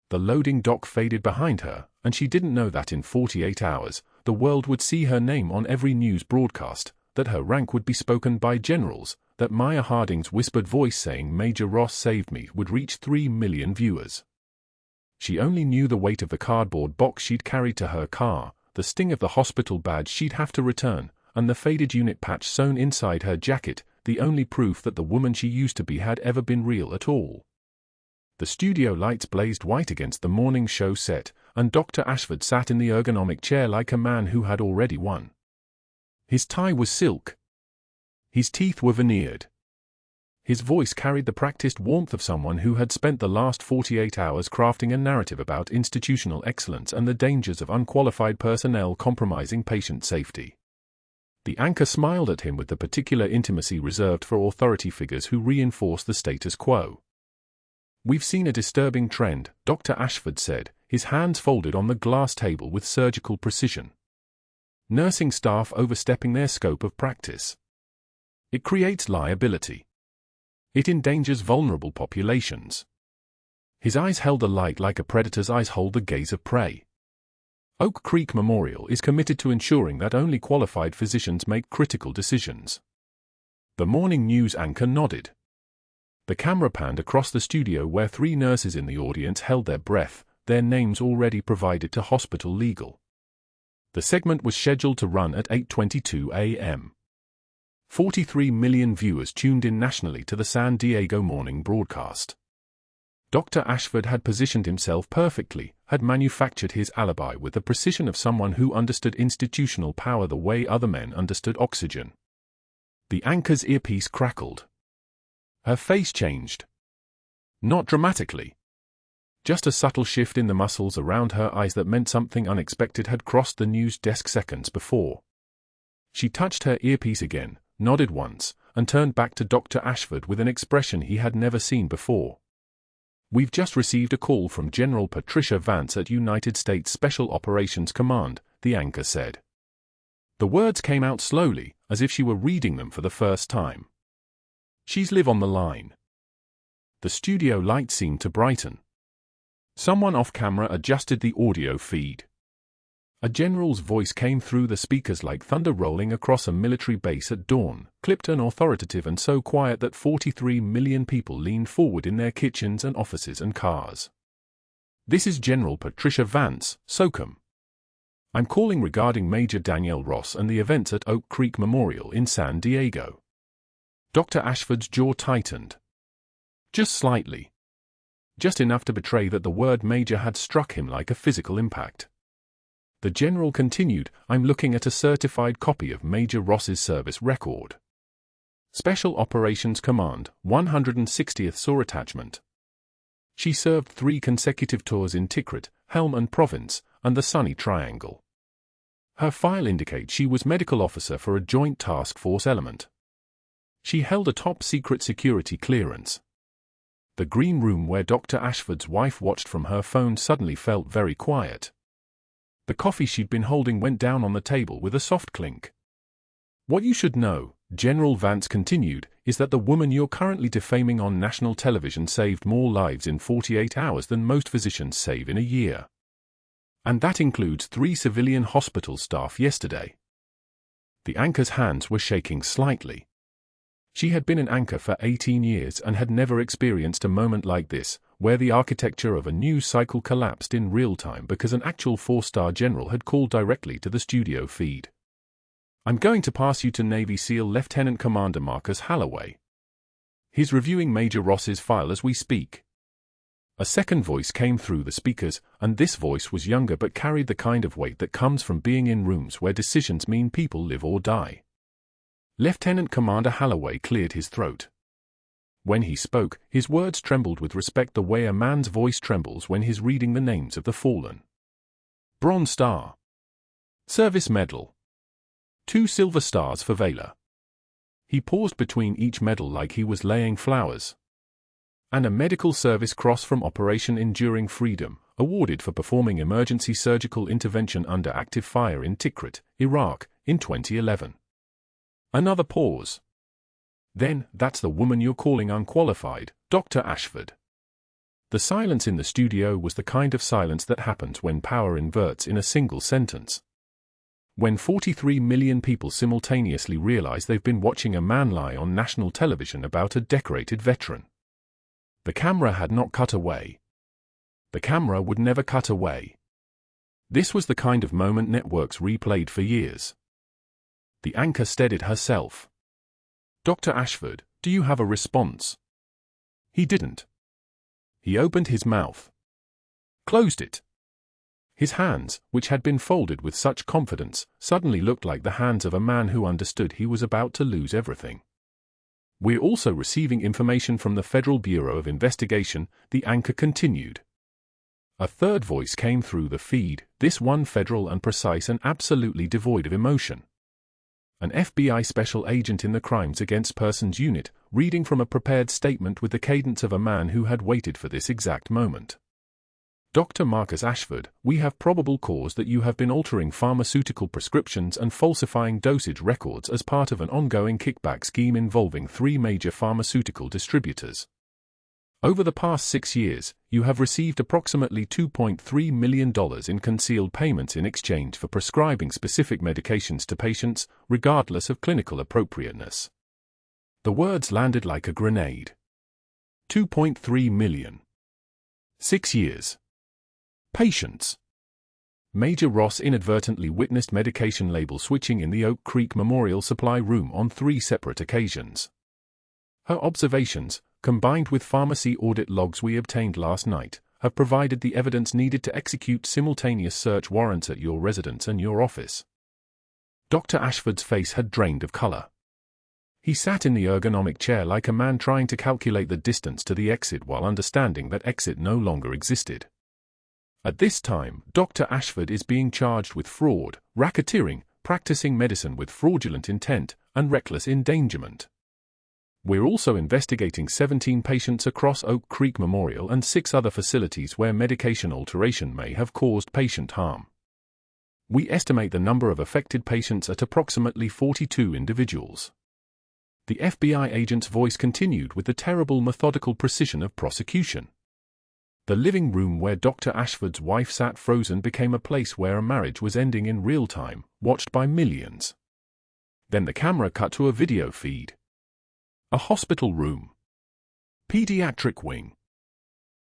The loading dock faded behind her, and she didn't know that in 48 hours, the world would see her name on every news broadcast, that her rank would be spoken by generals, that Maya Harding's whispered voice saying Major Ross saved me would reach 3 million viewers. She only knew the weight of the cardboard box she'd carried to her car, the sting of the hospital badge she'd have to return, and the faded unit patch sewn inside her jacket, the only proof that the woman she used to be had ever been real at all. The studio lights blazed white against the morning show set, and Dr. Ashford sat in the ergonomic chair like a man who had already won. His tie was silk. His teeth were veneered. His voice carried the practiced warmth of someone who had spent the last 48 hours crafting a narrative about institutional excellence and the dangers of unqualified personnel compromising patient safety. The anchor smiled at him with the particular intimacy reserved for authority figures who reinforce the status quo. "We've seen a disturbing trend," Dr. Ashford said, his hands folded on the glass table with surgical precision. "Nursing staff overstepping their scope of practice. It creates liability. It endangers vulnerable populations." His eyes held the light like a predator's eyes hold the gaze of prey. Oak Creek Memorial is committed to ensuring that only qualified physicians make critical decisions. The morning news anchor nodded. The camera panned across the studio where 3 nurses in the audience held their breath, their names already provided to hospital legal. The segment was scheduled to run at 8:22 a.m. 43 million viewers tuned in nationally to the San Diego morning broadcast. Dr. Ashford had positioned himself perfectly, had manufactured his alibi with the precision of someone who understood institutional power the way other men understood oxygen. The anchor's earpiece crackled. Her face changed. Not dramatically. Just a subtle shift in the muscles around her eyes that meant something unexpected had crossed the news desk seconds before. She touched her earpiece again, nodded once, and turned back to Dr. Ashford with an expression he had never seen before. "We've just received a call from General Patricia Vance at United States Special Operations Command," the anchor said. The words came out slowly, as if she were reading them for the first time. "She's live on the line." The studio light seemed to brighten. Someone off-camera adjusted the audio feed. A general's voice came through the speakers like thunder rolling across a military base at dawn, clipped and authoritative and so quiet that 43 million people leaned forward in their kitchens and offices and cars. "This is General Patricia Vance, SOCOM. I'm calling regarding Major Danielle Ross and the events at Oak Creek Memorial in San Diego." Dr. Ashford's jaw tightened. Just slightly. Just enough to betray that the word major had struck him like a physical impact. The general continued, "I'm looking at a certified copy of Major Ross's service record. Special Operations Command, 160th SAW Attachment. She served 3 consecutive tours in Tikrit, Helm and Province, and the Sunny Triangle. Her file indicates she was medical officer for a joint task force element. She held a top-secret security clearance." The green room where Dr. Ashford's wife watched from her phone suddenly felt very quiet. The coffee she'd been holding went down on the table with a soft clink. "What you should know," General Vance continued, "is that the woman you're currently defaming on national television saved more lives in 48 hours than most physicians save in a year. And that includes 3 civilian hospital staff yesterday." The anchor's hands were shaking slightly. She had been an anchor for 18 years and had never experienced a moment like this, where the architecture of a news cycle collapsed in real time because an actual 4-star general had called directly to the studio feed. "I'm going to pass you to Navy SEAL Lieutenant Commander Marcus Halloway. He's reviewing Major Ross's file as we speak." A second voice came through the speakers, and this voice was younger but carried the kind of weight that comes from being in rooms where decisions mean people live or die. Lieutenant Commander Halloway cleared his throat. When he spoke, his words trembled with respect the way a man's voice trembles when he's reading the names of the fallen. "Bronze Star. Service Medal. 2 Silver Stars for Valor." He paused between each medal like he was laying flowers. "And a Medical Service Cross from Operation Enduring Freedom, awarded for performing emergency surgical intervention under active fire in Tikrit, Iraq, in 2011. Another pause. "Then, that's the woman you're calling unqualified, Dr. Ashford." The silence in the studio was the kind of silence that happens when power inverts in a single sentence. When 43 million people simultaneously realize they've been watching a man lie on national television about a decorated veteran. The camera had not cut away. The camera would never cut away. This was the kind of moment networks replayed for years. The anchor steadied herself. "Dr. Ashford, do you have a response?" He didn't. He opened his mouth. Closed it. His hands, which had been folded with such confidence, suddenly looked like the hands of a man who understood he was about to lose everything. "We're also receiving information from the Federal Bureau of Investigation," the anchor continued. A third voice came through the feed, this one federal and precise and absolutely devoid of emotion. An FBI special agent in the Crimes Against Persons unit, reading from a prepared statement with the cadence of a man who had waited for this exact moment. "Dr. Marcus Ashford, we have probable cause that you have been altering pharmaceutical prescriptions and falsifying dosage records as part of an ongoing kickback scheme involving 3 major pharmaceutical distributors. Over the past 6 years, you have received approximately $2.3 million in concealed payments in exchange for prescribing specific medications to patients, regardless of clinical appropriateness." The words landed like a grenade. 2.3 million. 6 years. Patients. Major Ross inadvertently witnessed medication label switching in the Oak Creek Memorial Supply Room on 3 separate occasions. Her observations, combined with pharmacy audit logs we obtained last night, have provided the evidence needed to execute simultaneous search warrants at your residence and your office. Dr. Ashford's face had drained of color. He sat in the ergonomic chair like a man trying to calculate the distance to the exit while understanding that exit no longer existed. At this time, Dr. Ashford is being charged with fraud, racketeering, practicing medicine with fraudulent intent, and reckless endangerment. We're also investigating 17 patients across Oak Creek Memorial and 6 other facilities where medication alteration may have caused patient harm. We estimate the number of affected patients at approximately 42 individuals. The FBI agent's voice continued with the terrible methodical precision of prosecution. The living room where Dr. Ashford's wife sat frozen became a place where a marriage was ending in real time, watched by millions. Then the camera cut to a video feed. A hospital room. Pediatric wing.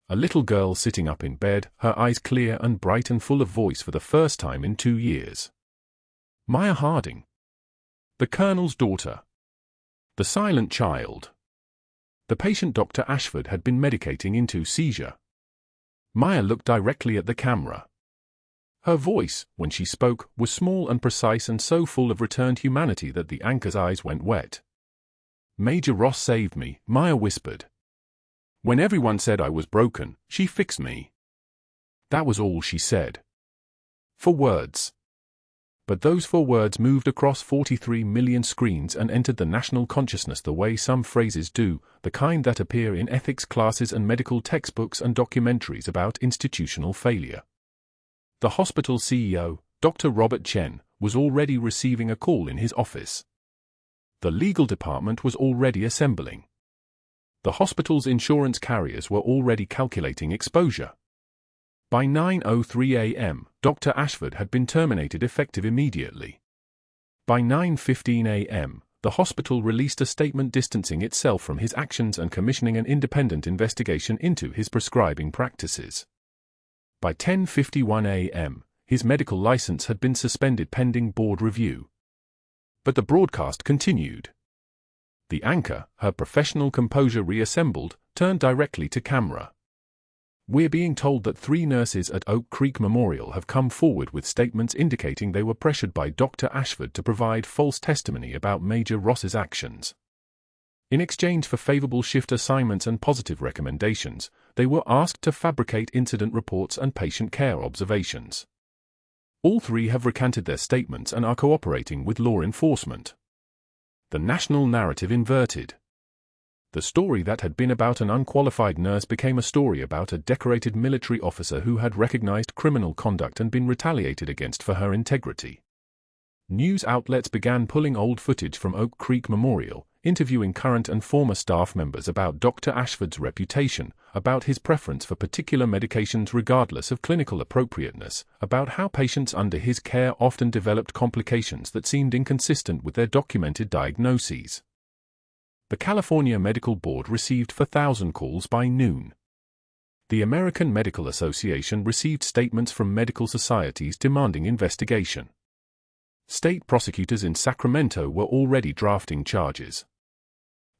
A little girl sitting up in bed, her eyes clear and bright and full of voice for the first time in 2 years. Maya Harding. The colonel's daughter. The silent child. The patient Dr. Ashford had been medicating into seizure. Maya looked directly at the camera. Her voice, when she spoke, was small and precise and so full of returned humanity that the anchor's eyes went wet. "Major Ross saved me," Maya whispered. "When everyone said I was broken, she fixed me." That was all she said. 4 words. But those 4 words moved across 43 million screens and entered the national consciousness the way some phrases do, the kind that appear in ethics classes and medical textbooks and documentaries about institutional failure. The hospital CEO, Dr. Robert Chen, was already receiving a call in his office. The legal department was already assembling. The hospital's insurance carriers were already calculating exposure. By 9:03 a.m., Dr. Ashford had been terminated effective immediately. By 9:15 a.m., the hospital released a statement distancing itself from his actions and commissioning an independent investigation into his prescribing practices. By 10:51 a.m., his medical license had been suspended pending board review. But the broadcast continued. The anchor, her professional composure reassembled, turned directly to camera. "We're being told that 3 nurses at Oak Creek Memorial have come forward with statements indicating they were pressured by Dr. Ashford to provide false testimony about Major Ross's actions. In exchange for favorable shift assignments and positive recommendations, they were asked to fabricate incident reports and patient care observations. All 3 have recanted their statements and are cooperating with law enforcement." The national narrative inverted. The story that had been about an unqualified nurse became a story about a decorated military officer who had recognized criminal conduct and been retaliated against for her integrity. News outlets began pulling old footage from Oak Creek Memorial, interviewing current and former staff members about Dr. Ashford's reputation, about his preference for particular medications regardless of clinical appropriateness, about how patients under his care often developed complications that seemed inconsistent with their documented diagnoses. The California Medical Board received 4,000 calls by noon. The American Medical Association received statements from medical societies demanding investigation. State prosecutors in Sacramento were already drafting charges.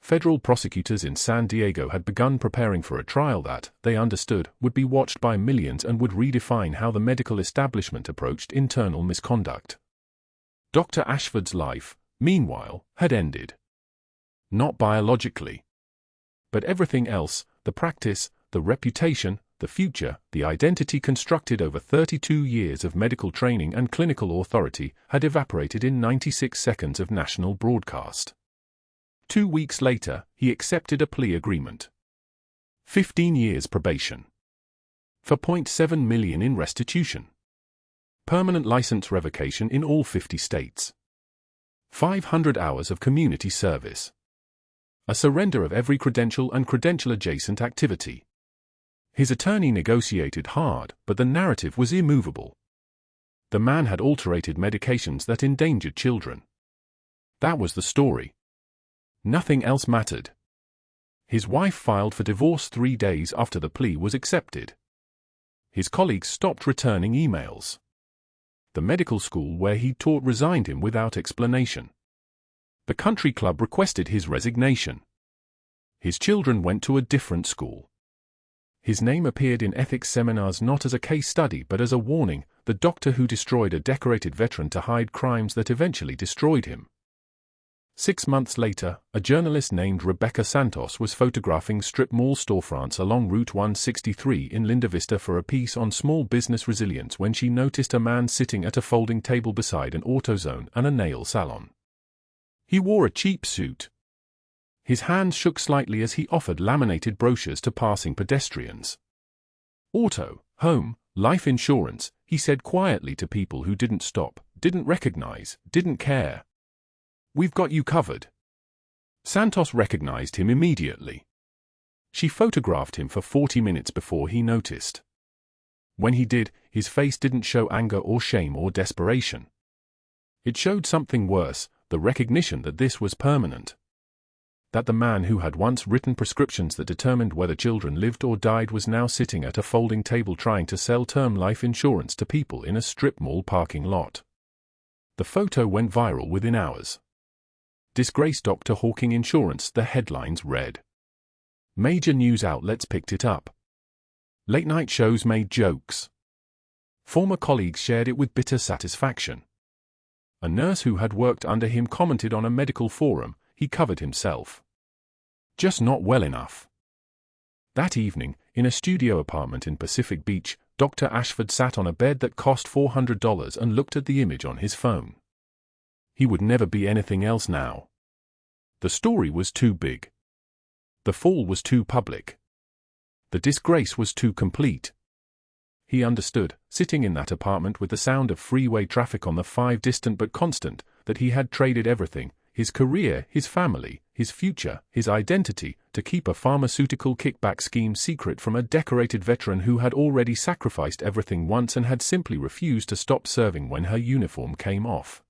Federal prosecutors in San Diego had begun preparing for a trial that, they understood, would be watched by millions and would redefine how the medical establishment approached internal misconduct. Dr. Ashford's life, meanwhile, had ended. Not biologically. But everything else, the practice, the reputation, the future, the identity constructed over 32 years of medical training and clinical authority, had evaporated in 96 seconds of national broadcast. 2 weeks later, he accepted a plea agreement. 15 years probation. For $0.7 million in restitution. Permanent license revocation in all 50 states. 500 hours of community service. A surrender of every credential and credential-adjacent activity. His attorney negotiated hard, but the narrative was immovable. The man had alterated medications that endangered children. That was the story. Nothing else mattered. His wife filed for divorce 3 days after the plea was accepted. His colleagues stopped returning emails. The medical school where he taught resigned him without explanation. The country club requested his resignation. His children went to a different school. His name appeared in ethics seminars not as a case study but as a warning, the doctor who destroyed a decorated veteran to hide crimes that eventually destroyed him. 6 months later, a journalist named Rebecca Santos was photographing strip mall storefronts along Route 163 in Linda Vista for a piece on small business resilience when she noticed a man sitting at a folding table beside an AutoZone and a nail salon. He wore a cheap suit. His hands shook slightly as he offered laminated brochures to passing pedestrians. Auto, home, life insurance, he said quietly to people who didn't stop, didn't recognize, didn't care. We've got you covered. Santos recognized him immediately. She photographed him for 40 minutes before he noticed. When he did, his face didn't show anger or shame or desperation. It showed something worse, the recognition that this was permanent. That the man who had once written prescriptions that determined whether children lived or died was now sitting at a folding table trying to sell term life insurance to people in a strip mall parking lot. The photo went viral within hours. Disgraced Dr. Hawking Insurance, the headlines read. Major news outlets picked it up. Late-night shows made jokes. Former colleagues shared it with bitter satisfaction. A nurse who had worked under him commented on a medical forum, he covered himself. Just not well enough. That evening, in a studio apartment in Pacific Beach, Dr. Ashford sat on a bed that cost $400 and looked at the image on his phone. He would never be anything else now. The story was too big. The fall was too public. The disgrace was too complete. He understood, sitting in that apartment with the sound of freeway traffic on the 5 distant but constant, that he had traded everything, his career, his family, his future, his identity, to keep a pharmaceutical kickback scheme secret from a decorated veteran who had already sacrificed everything once and had simply refused to stop serving when her uniform came off.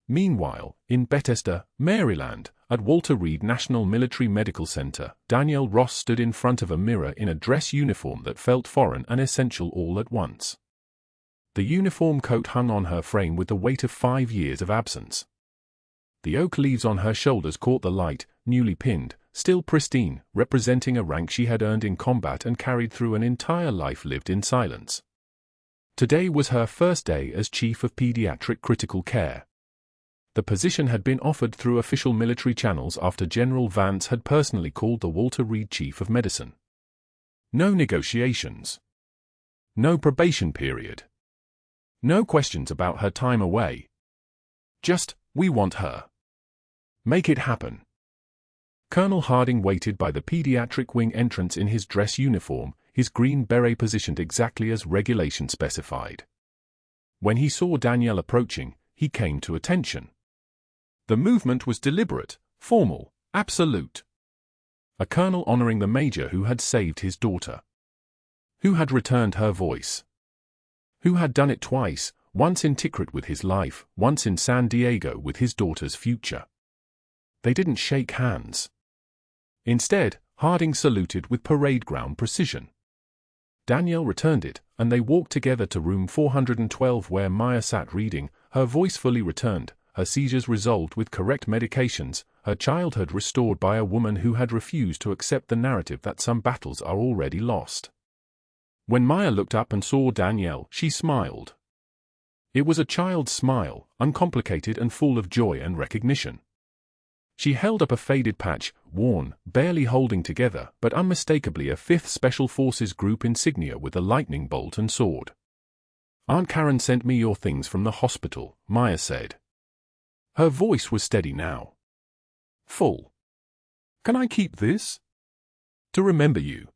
Meanwhile, in Bethesda, Maryland, at Walter Reed National Military Medical Center, Danielle Ross stood in front of a mirror in a dress uniform that felt foreign and essential all at once. The uniform coat hung on her frame with the weight of 5 years of absence. The oak leaves on her shoulders caught the light, newly pinned, still pristine, representing a rank she had earned in combat and carried through an entire life lived in silence. Today was her first day as Chief of Pediatric Critical Care. The position had been offered through official military channels after General Vance had personally called the Walter Reed Chief of Medicine. No negotiations. No probation period. No questions about her time away. Just, we want her. Make it happen. Colonel Harding waited by the pediatric wing entrance in his dress uniform, his green beret positioned exactly as regulation specified. When he saw Danielle approaching, he came to attention. The movement was deliberate, formal, absolute. A colonel honoring the major who had saved his daughter. Who had returned her voice. Who had done it twice, once in Tikrit with his life, once in San Diego with his daughter's future. They didn't shake hands. Instead, Harding saluted with parade ground precision. Danielle returned it, and they walked together to room 412 where Maya sat reading, her voice fully returned, her seizures resolved with correct medications, her childhood restored by a woman who had refused to accept the narrative that some battles are already lost. When Maya looked up and saw Danielle, she smiled. It was a child's smile, uncomplicated and full of joy and recognition. She held up a faded patch, worn, barely holding together, but unmistakably a 5th Special Forces group insignia with a lightning bolt and sword. "Aunt Karen sent me your things from the hospital," Maya said. Her voice was steady now. "Full. Can I keep this? To remember you."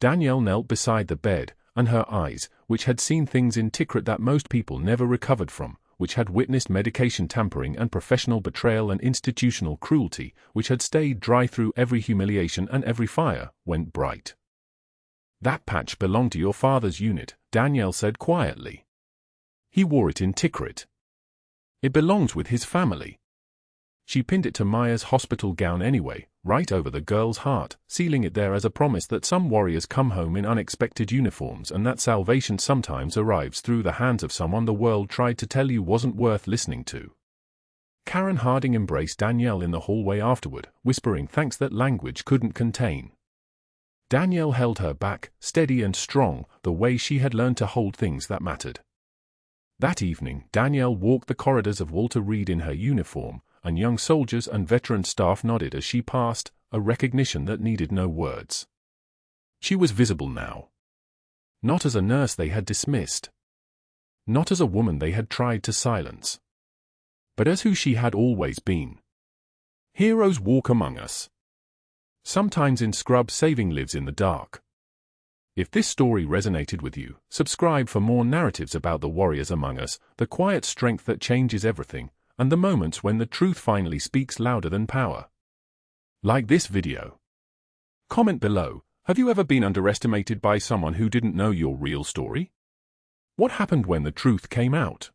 Danielle knelt beside the bed, and her eyes, which had seen things in Tikrit that most people never recovered from, which had witnessed medication tampering and professional betrayal and institutional cruelty, which had stayed dry through every humiliation and every fire, went bright. "That patch belonged to your father's unit," Danielle said quietly. "He wore it in Tikrit. It belongs with his family." She pinned it to Maya's hospital gown anyway, right over the girl's heart, sealing it there as a promise that some warriors come home in unexpected uniforms and that salvation sometimes arrives through the hands of someone the world tried to tell you wasn't worth listening to. Karen Harding embraced Danielle in the hallway afterward, whispering thanks that language couldn't contain. Danielle held her back, steady and strong, the way she had learned to hold things that mattered. That evening, Danielle walked the corridors of Walter Reed in her uniform, and young soldiers and veteran staff nodded as she passed, a recognition that needed no words. She was visible now. Not as a nurse they had dismissed. Not as a woman they had tried to silence. But as who she had always been. Heroes walk among us. Sometimes in scrub saving lives in the dark. If this story resonated with you, subscribe for more narratives about the warriors among us, the quiet strength that changes everything, and the moments when the truth finally speaks louder than power. Like this video. Comment below, have you ever been underestimated by someone who didn't know your real story? What happened when the truth came out?